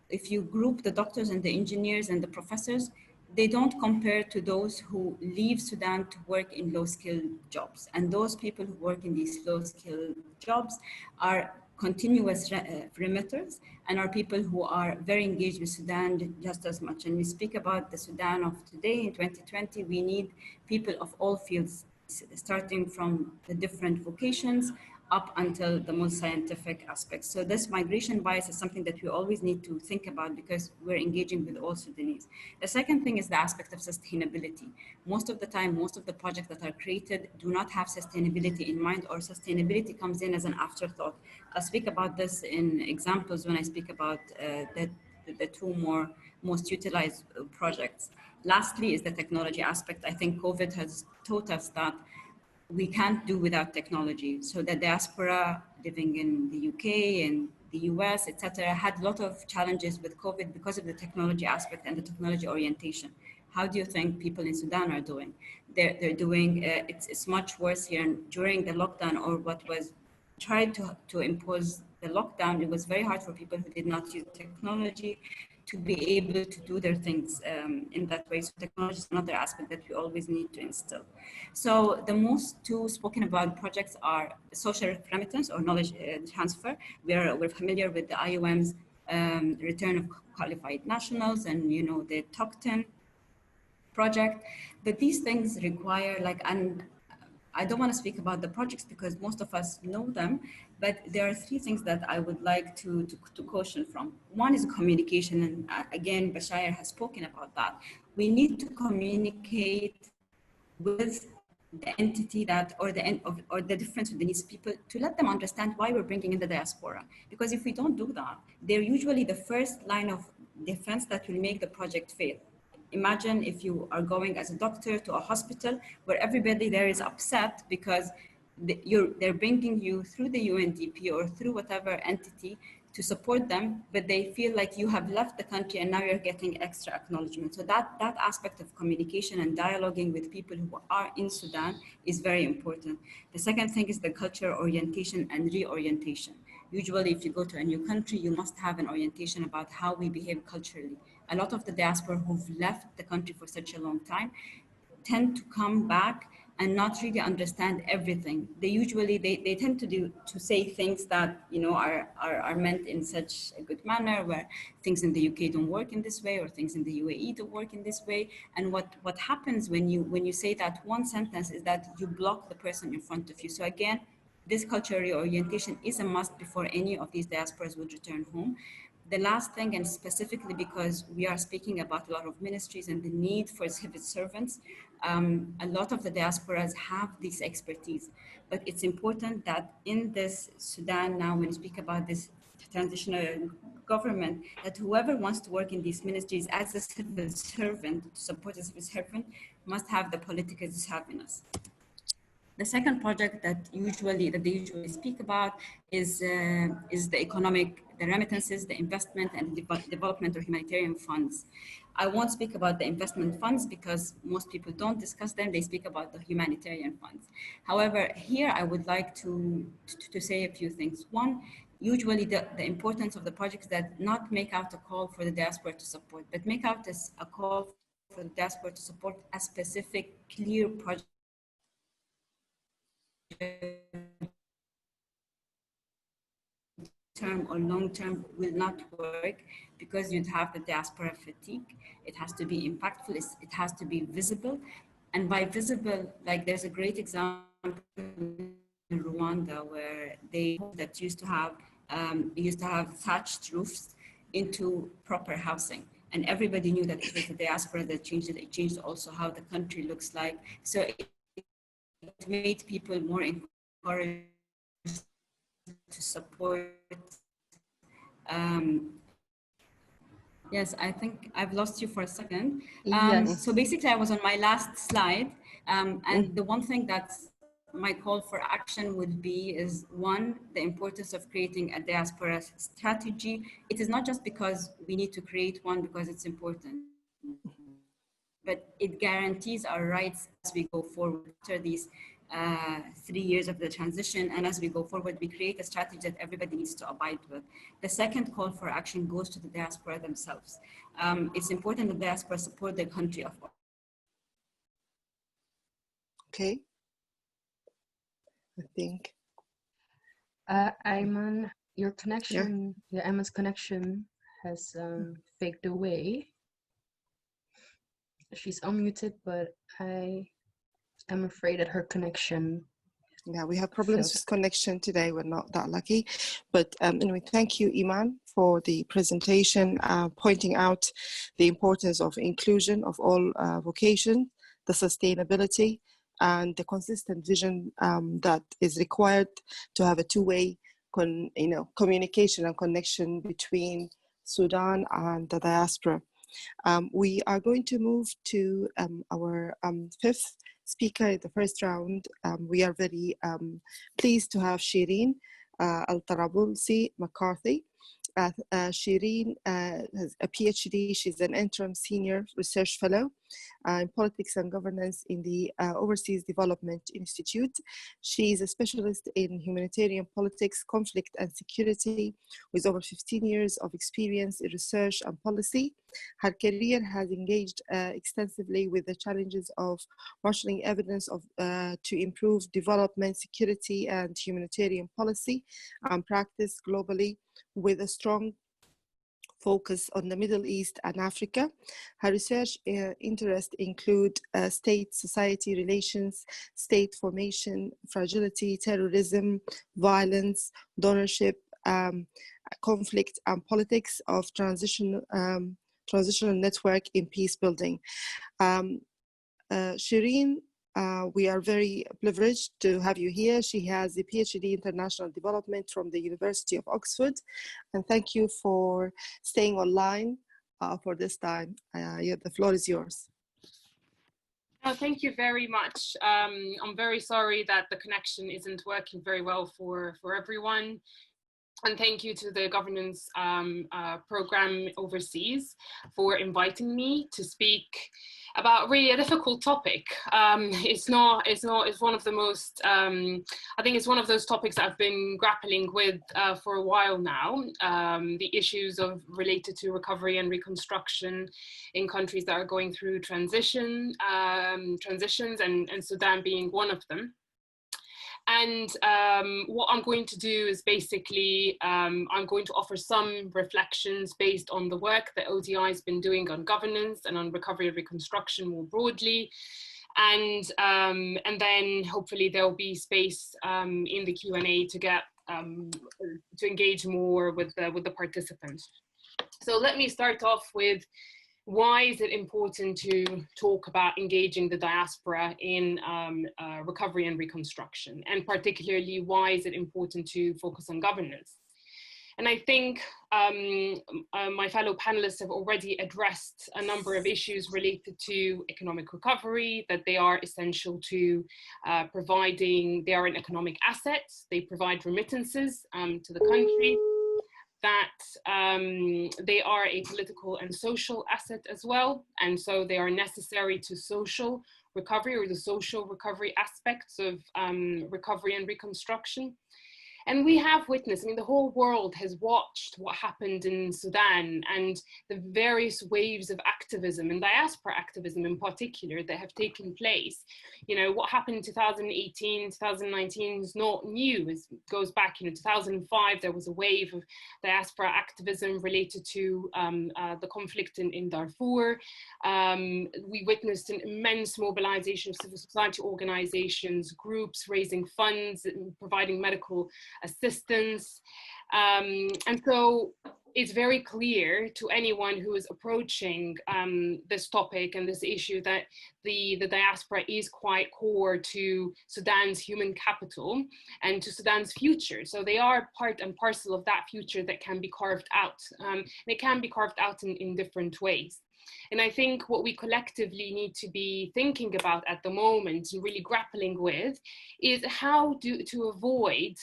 if you group the doctors and the engineers and the professors, they don't compare to those who leave Sudan to work in low-skilled jobs. And those people who work in these low-skilled jobs are continuous remitters and are people who are very engaged with Sudan just as much. And we speak about the Sudan of today in 2020, we need people of all fields, starting from the different vocations up until the most scientific aspects. So this migration bias is something that we always need to think about because we're engaging with all Sudanese. The second thing is the aspect of sustainability. Most of the time, most of the projects that are created do not have sustainability in mind, or sustainability comes in as an afterthought. I'll speak about this in examples when I speak about the two most utilized projects. Lastly is the technology aspect. I think COVID has taught us that we can't do without technology. So the diaspora living in the UK and the US, etc., had a lot of challenges with COVID because of the technology aspect and the technology orientation. How do you think people in Sudan are doing? They're doing, it's much worse here. And during the lockdown, or what was tried to impose the lockdown, it was very hard for people who did not use technology to be able to do their things in that way. So technology is another aspect that we always need to instill. So the most two spoken about projects are social remittance or knowledge transfer. We're familiar with the IOM's return of qualified nationals and the top 10 project, but these things require and I don't want to speak about the projects because most of us know them, but there are three things that I would like to caution from. One is communication, and again, Bashar has spoken about that. We need to communicate with the entity that, or the different Sudanese people, to let them understand why we're bringing in the diaspora. Because if we don't do that, they're usually the first line of defense that will make the project fail. Imagine if you are going as a doctor to a hospital where everybody there is upset because they're bringing you through the UNDP or through whatever entity to support them, but they feel like you have left the country and now you're getting extra acknowledgement. So that aspect of communication and dialoguing with people who are in Sudan is very important. The second thing is the cultural orientation and reorientation. Usually, if you go to a new country, you must have an orientation about how we behave culturally. A lot of the diaspora who've left the country for such a long time tend to come back and not really understand everything. They usually, they tend to say things that, are meant in such a good manner, where things in the UK don't work in this way, or things in the UAE don't work in this way. And what happens when you say that one sentence is that you block the person in front of you. So again, this cultural reorientation is a must before any of these diasporas would return home. The last thing, and specifically because we are speaking about a lot of ministries and the need for civil servants, a lot of the diasporas have this expertise. But it's important that in this Sudan now, when we speak about this transitional government, that whoever wants to work in these ministries as a civil servant, to support a civil servant, must have the political savviness. The second project that they usually speak about is the economic, the remittances, the investment and development or humanitarian funds. I won't speak about the investment funds because most people don't discuss them. They speak about the humanitarian funds. However, here I would like to say a few things. One, usually the importance of the projects that not make out a call for the diaspora to support, but make out a call for the diaspora to support a specific, clear project term or long term will not work, because you'd have the diaspora fatigue. It has to be impactful, it has to be visible. And by visible, like there's a great example in Rwanda where they that used to have thatched roofs into proper housing. And everybody knew that it was the diaspora that changed it. It changed also how the country looks like. So it made people more encouraged to support. Yes, I think I've lost you for a second. Yes. So basically I was on my last slide. And the one thing that's my call for action would be is, one, the importance of creating a diaspora strategy. It is not just because we need to create one because it's important, but it guarantees our rights as we go forward after these 3 years of the transition. And as we go forward, we create a strategy that everybody needs to abide with. The second call for action goes to the diaspora themselves. It's important that the diaspora support their country of origin. Okay. I think. Ayman, your connection, Ayman's connection has faked away. She's unmuted, but I am afraid that her connection. Yeah, we have problems with connection today. We're not that lucky. But anyway, thank you, Iman, for the presentation, pointing out the importance of inclusion of all vocations, the sustainability, and the consistent vision that is required to have a two-way communication and connection between Sudan and the diaspora. We are going to move to our fifth speaker in the first round. We are very pleased to have Shireen Al-Tarabulsi McCarthy. Shireen has a PhD. She's an interim senior research fellow in politics and governance in the Overseas Development Institute. She is a specialist in humanitarian politics, conflict and security, with over 15 years of experience in research and policy. Her career has engaged extensively with the challenges of marshalling evidence to improve development, security, and humanitarian policy and practice globally, with a strong focus on the Middle East and Africa. Her research interests include state-society relations, state formation, fragility, terrorism, violence, donorship, conflict, and politics of transitional network in peace building. Shireen, we are very privileged to have you here. She has a PhD in International Development from the University of Oxford. And thank you for staying online for this time. The floor is yours. Oh, thank you very much. I'm very sorry that the connection isn't working very well for everyone. And thank you to the governance program overseas for inviting me to speak about really a difficult topic. It's one of the most, I think it's one of those topics that I've been grappling with for a while now. The issues related to recovery and reconstruction in countries that are going through transitions, and Sudan being one of them. And what I'm going to do is basically, I'm going to offer some reflections based on the work that ODI has been doing on governance and on recovery and reconstruction more broadly. And then hopefully there'll be space in the Q&A to get to engage more with the participants. So let me start off with, why is it important to talk about engaging the diaspora in recovery and reconstruction? And particularly, why is it important to focus on governance? And I think my fellow panelists have already addressed a number of issues related to economic recovery, that they are essential to they are an economic asset, they provide remittances to the country, that they are a political and social asset as well. And so they are necessary to social recovery, or the social recovery aspects of recovery and reconstruction. And we have witnessed, I mean, the whole world has watched what happened in Sudan and the various waves of activism and diaspora activism in particular that have taken place. You know, what happened in 2018, 2019 is not new. It goes back, 2005, there was a wave of diaspora activism related to the conflict in Darfur. We witnessed an immense mobilization of civil society organizations, groups raising funds, providing medical assistance. And so it's very clear to anyone who is approaching this topic and this issue that the diaspora is quite core to Sudan's human capital and to Sudan's future. So they are part and parcel of that future that can be carved out. They can be carved out in different ways. And I think what we collectively need to be thinking about at the moment and really grappling with is how to avoid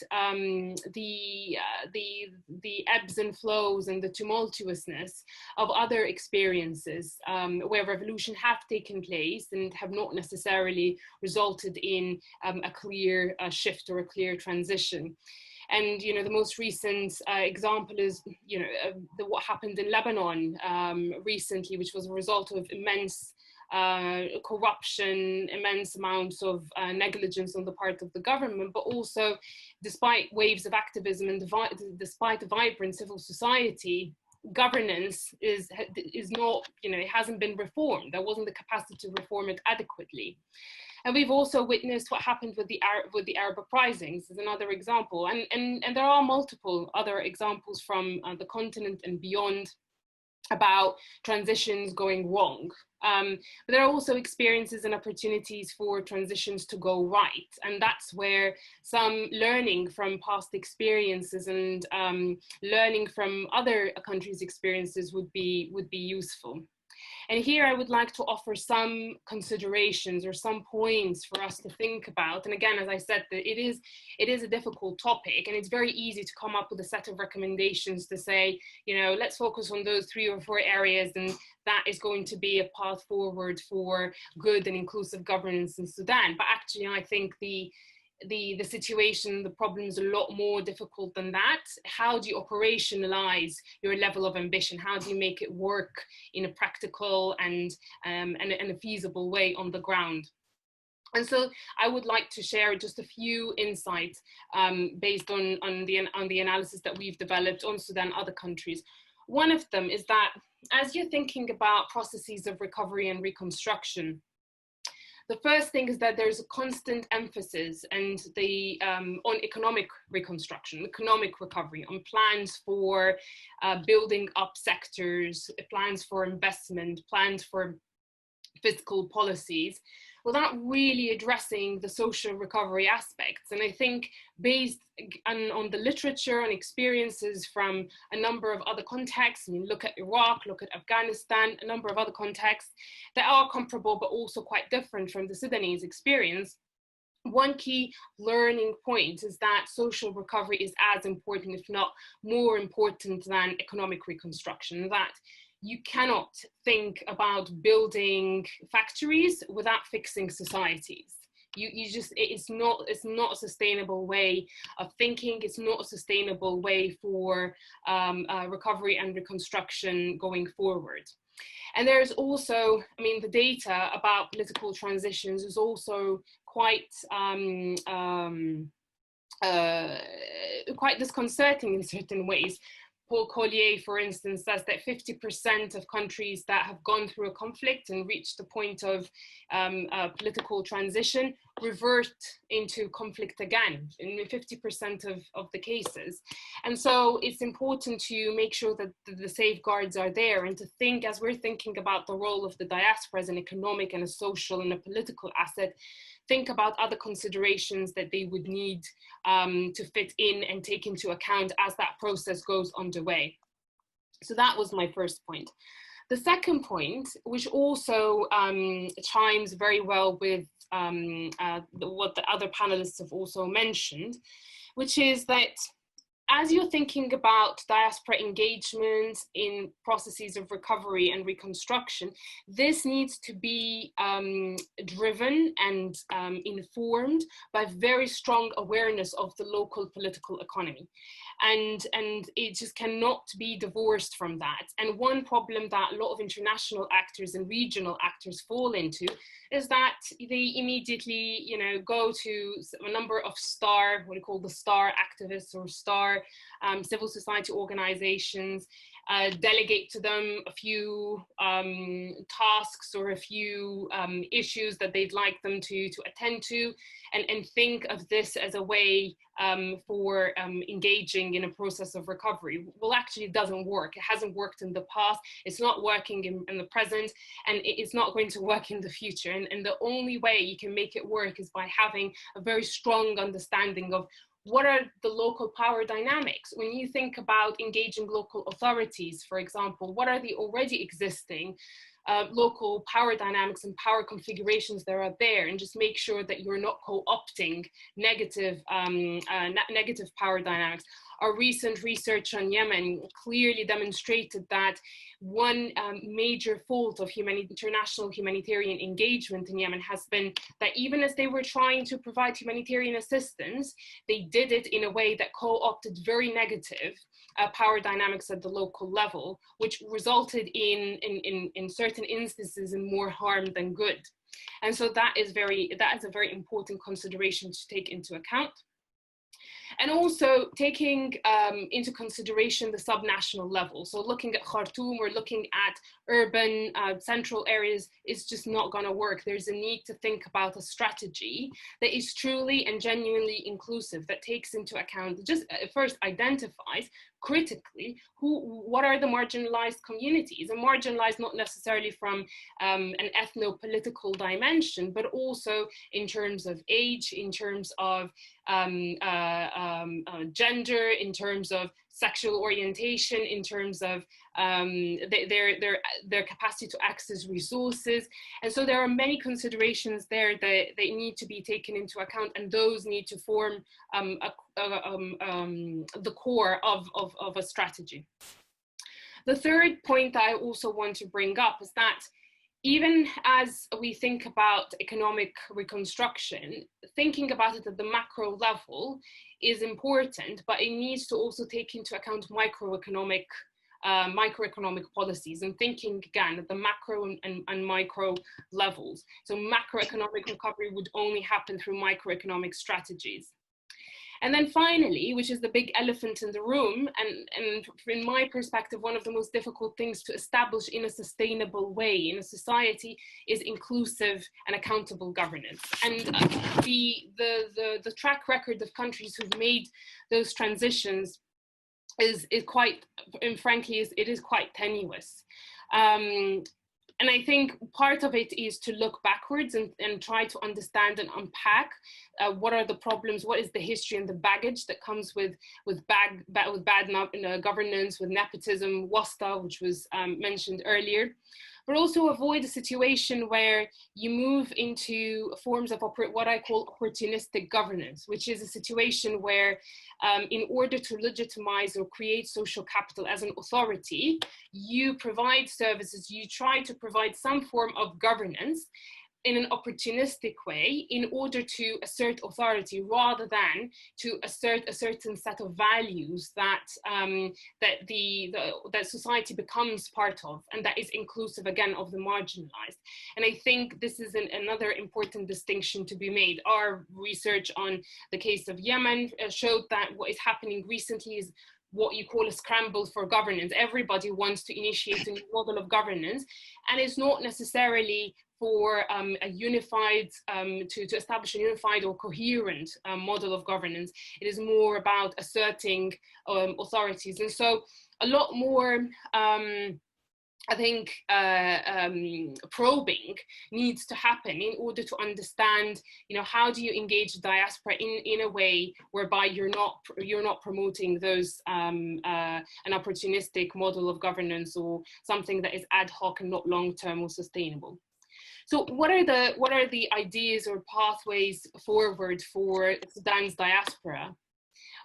the ebbs and flows and the tumultuousness of other experiences where revolution have taken place and have not necessarily resulted in a clear shift or a clear transition. And the most recent example is what happened in Lebanon recently, which was a result of immense corruption, immense amounts of negligence on the part of the government, but also despite waves of activism and despite a vibrant civil society, governance is not, it hasn't been reformed. There wasn't the capacity to reform it adequately. And we've also witnessed what happened with the Arab uprisings as another example. And there are multiple other examples from the continent and beyond about transitions going wrong. But there are also experiences and opportunities for transitions to go right. And that's where some learning from past experiences and learning from other countries' experiences would be useful. And here I would like to offer some considerations or some points for us to think about. And again, as I said, it is a difficult topic, and it's very easy to come up with a set of recommendations to say, let's focus on those 3 or 4 areas, and that is going to be a path forward for good and inclusive governance in Sudan. But actually, I think the situation, the problem is a lot more difficult than that. How do you operationalize your level of ambition? How do you make it work in a practical and a feasible way on the ground? And so I would like to share just a few insights based on the analysis that we've developed on Sudan and other countries. One of them is that as you're thinking about processes of recovery and reconstruction, the first thing is that there's a constant emphasis and on economic reconstruction, economic recovery, on plans for building up sectors, plans for investment, plans for fiscal policies, without really addressing the social recovery aspects. And I think based on the literature and experiences from a number of other contexts, and you look at Iraq, look at Afghanistan, a number of other contexts that are comparable but also quite different from the Sudanese experience, one key learning point is that social recovery is as important, if not more important, than economic reconstruction. That you cannot think about building factories without fixing societies. It's not a sustainable way of thinking. It's not a sustainable way for recovery and reconstruction going forward. And there's also, the data about political transitions is also quite disconcerting in certain ways. Paul Collier, for instance, says that 50% of countries that have gone through a conflict and reached the point of political transition revert into conflict again in 50% of the cases. And so it's important to make sure that the safeguards are there, and to think, as we're thinking about the role of the diaspora as an economic and a social and a political asset, think about other considerations that they would need to fit in and take into account as that process goes underway. So that was my first point. The second point, which also chimes very well with what the other panelists have also mentioned, which is that as you're thinking about diaspora engagement in processes of recovery and reconstruction, this needs to be driven and informed by very strong awareness of the local political economy. And it just cannot be divorced from that. And one problem that a lot of international actors and regional actors fall into is that they immediately, you know, go to a number of what we call the star activists or star civil society organizations, delegate to them a few tasks or a few issues that they'd like them to attend to, and think of this as a way for engaging in a process of recovery. Well, actually, it doesn't work. It hasn't worked in the past. It's not working in the present, and it's not going to work in the future. And the only way you can make it work is by having a very strong understanding of what are the local power dynamics. When you think about engaging local authorities, for example, what are the already existing local power dynamics and power configurations that are there, and just make sure that you're not co-opting negative power dynamics. Our recent research on Yemen clearly demonstrated that one major fault of international humanitarian engagement in Yemen has been that even as they were trying to provide humanitarian assistance, they did it in a way that co-opted very negative power dynamics at the local level, which resulted in certain instances in more harm than good. And so that is a very important consideration to take into account. And also taking into consideration the subnational level. So looking at Khartoum or looking at urban central areas is just not going to work. There's a need to think about a strategy that is truly and genuinely inclusive, that takes into account, just first identifies critically what are the marginalized communities, and marginalized not necessarily from an ethno-political dimension, but also in terms of age, in terms of gender, in terms of sexual orientation, in terms of their capacity to access resources. And so there are many considerations there that they need to be taken into account, and those need to form the core of a strategy. The third point that I also want to bring up is that even as we think about economic reconstruction, thinking about it at the macro level is important, but it needs to also take into account microeconomic policies, and thinking again at the macro and micro levels. So macroeconomic recovery would only happen through microeconomic strategies. And then finally, which is the big elephant in the room, and in my perspective, one of the most difficult things to establish in a sustainable way in a society is inclusive and accountable governance. And the track record of countries who've made those transitions is quite, and frankly, it is quite tenuous. And I think part of it is to look backwards and try to understand and unpack what are the problems, what is the history and the baggage that comes with bad governance, with nepotism, wasta, which was mentioned earlier, but also avoid a situation where you move into forms of what I call opportunistic governance, which is a situation where in order to legitimize or create social capital as an authority, you provide services, you try to provide some form of governance in an opportunistic way in order to assert authority, rather than to assert a certain set of values that that society becomes part of, and that is inclusive again of the marginalized. And I think this is another important distinction to be made. Our research on the case of Yemen showed that what is happening recently is what you call a scramble for governance. Everybody wants to initiate a new model of governance, and it's not necessarily for a unified, to establish a unified or coherent model of governance. It is more about asserting authorities. And so a lot more, I think, probing needs to happen in order to understand, how do you engage diaspora in a way whereby you're not promoting those an opportunistic model of governance or something that is ad hoc and not long-term or sustainable. So what are the ideas or pathways forward for Sudan's diaspora?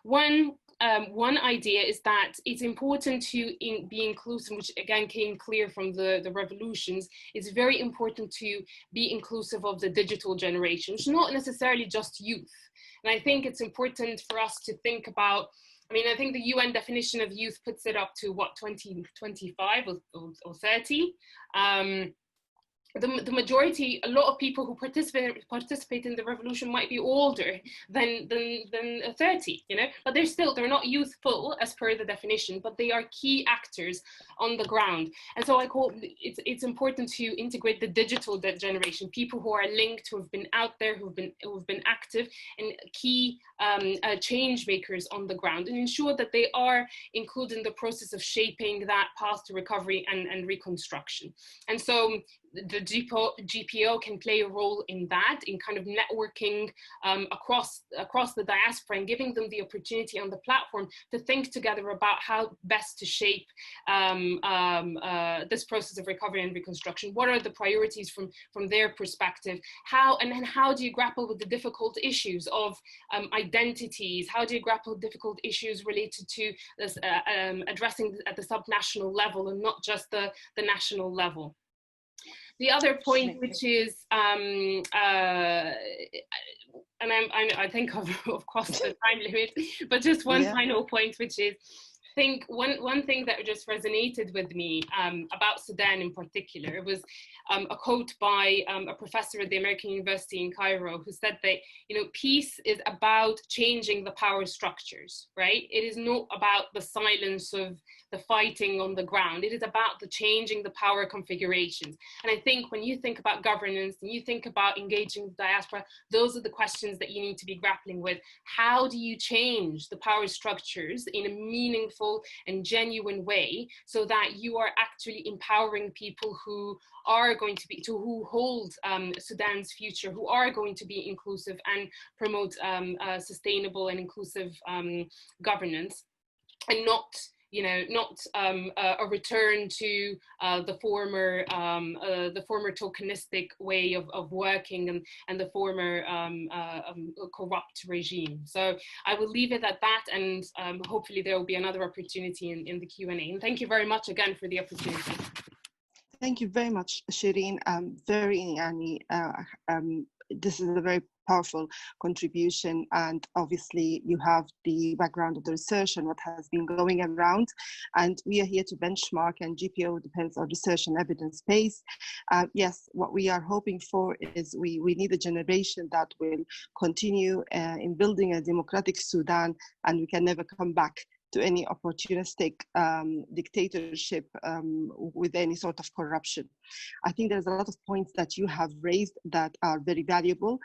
One one idea is that it's important to be inclusive, which again came clear from the revolutions. It's very important to be inclusive of the digital generation, which is not necessarily just youth. And I think it's important for us to think about, I mean, I think the UN definition of youth puts it up to what, 25 or 30. The majority, a lot of people who participate in the revolution might be older than 30, you know, but they're not youthful as per the definition, but they are key actors on the ground. And so I call it's important to integrate the digital generation, people who are linked, who have been out there, who've been active, and key change makers on the ground, and ensure that they are included in the process of shaping that path to recovery and reconstruction. And so the GPO can play a role in that, in kind of networking across the diaspora and giving them the opportunity on the platform to think together about how best to shape this process of recovery and reconstruction. What are the priorities from their perspective? How do you grapple with the difficult issues of identities? How do you grapple with difficult issues related to this, addressing at the subnational level and not just the national level? The other point, which is, and I think I've crossed the time limit, but just one final point, which is, I think one thing that just resonated with me about Sudan in particular was a quote by a professor at the American University in Cairo, who said that, you know, peace is about changing the power structures, right? It is not about the silence of the fighting on the ground. It is about the changing the power configurations. And I think when you think about governance and you think about engaging the diaspora, those are the questions that you need to be grappling with. How do you change the power structures in a meaningful and genuine way so that you are actually empowering people who are going to be, who hold Sudan's future, who are going to be inclusive and promote sustainable and inclusive governance, and not, you know, not a return to the former tokenistic way of working and the former corrupt regime. So I will leave it at that, and hopefully there will be another opportunity in the Q&A. And thank you very much again for the opportunity. Thank you very much, Shireen. This is a very powerful contribution, and obviously you have the background of the research and what has been going around, and we are here to benchmark, and GPO depends on research and evidence base. Yes, what we are hoping for is we need a generation that will continue in building a democratic Sudan, and we can never come back to any opportunistic dictatorship with any sort of corruption. I think there's a lot of points that you have raised that are very valuable.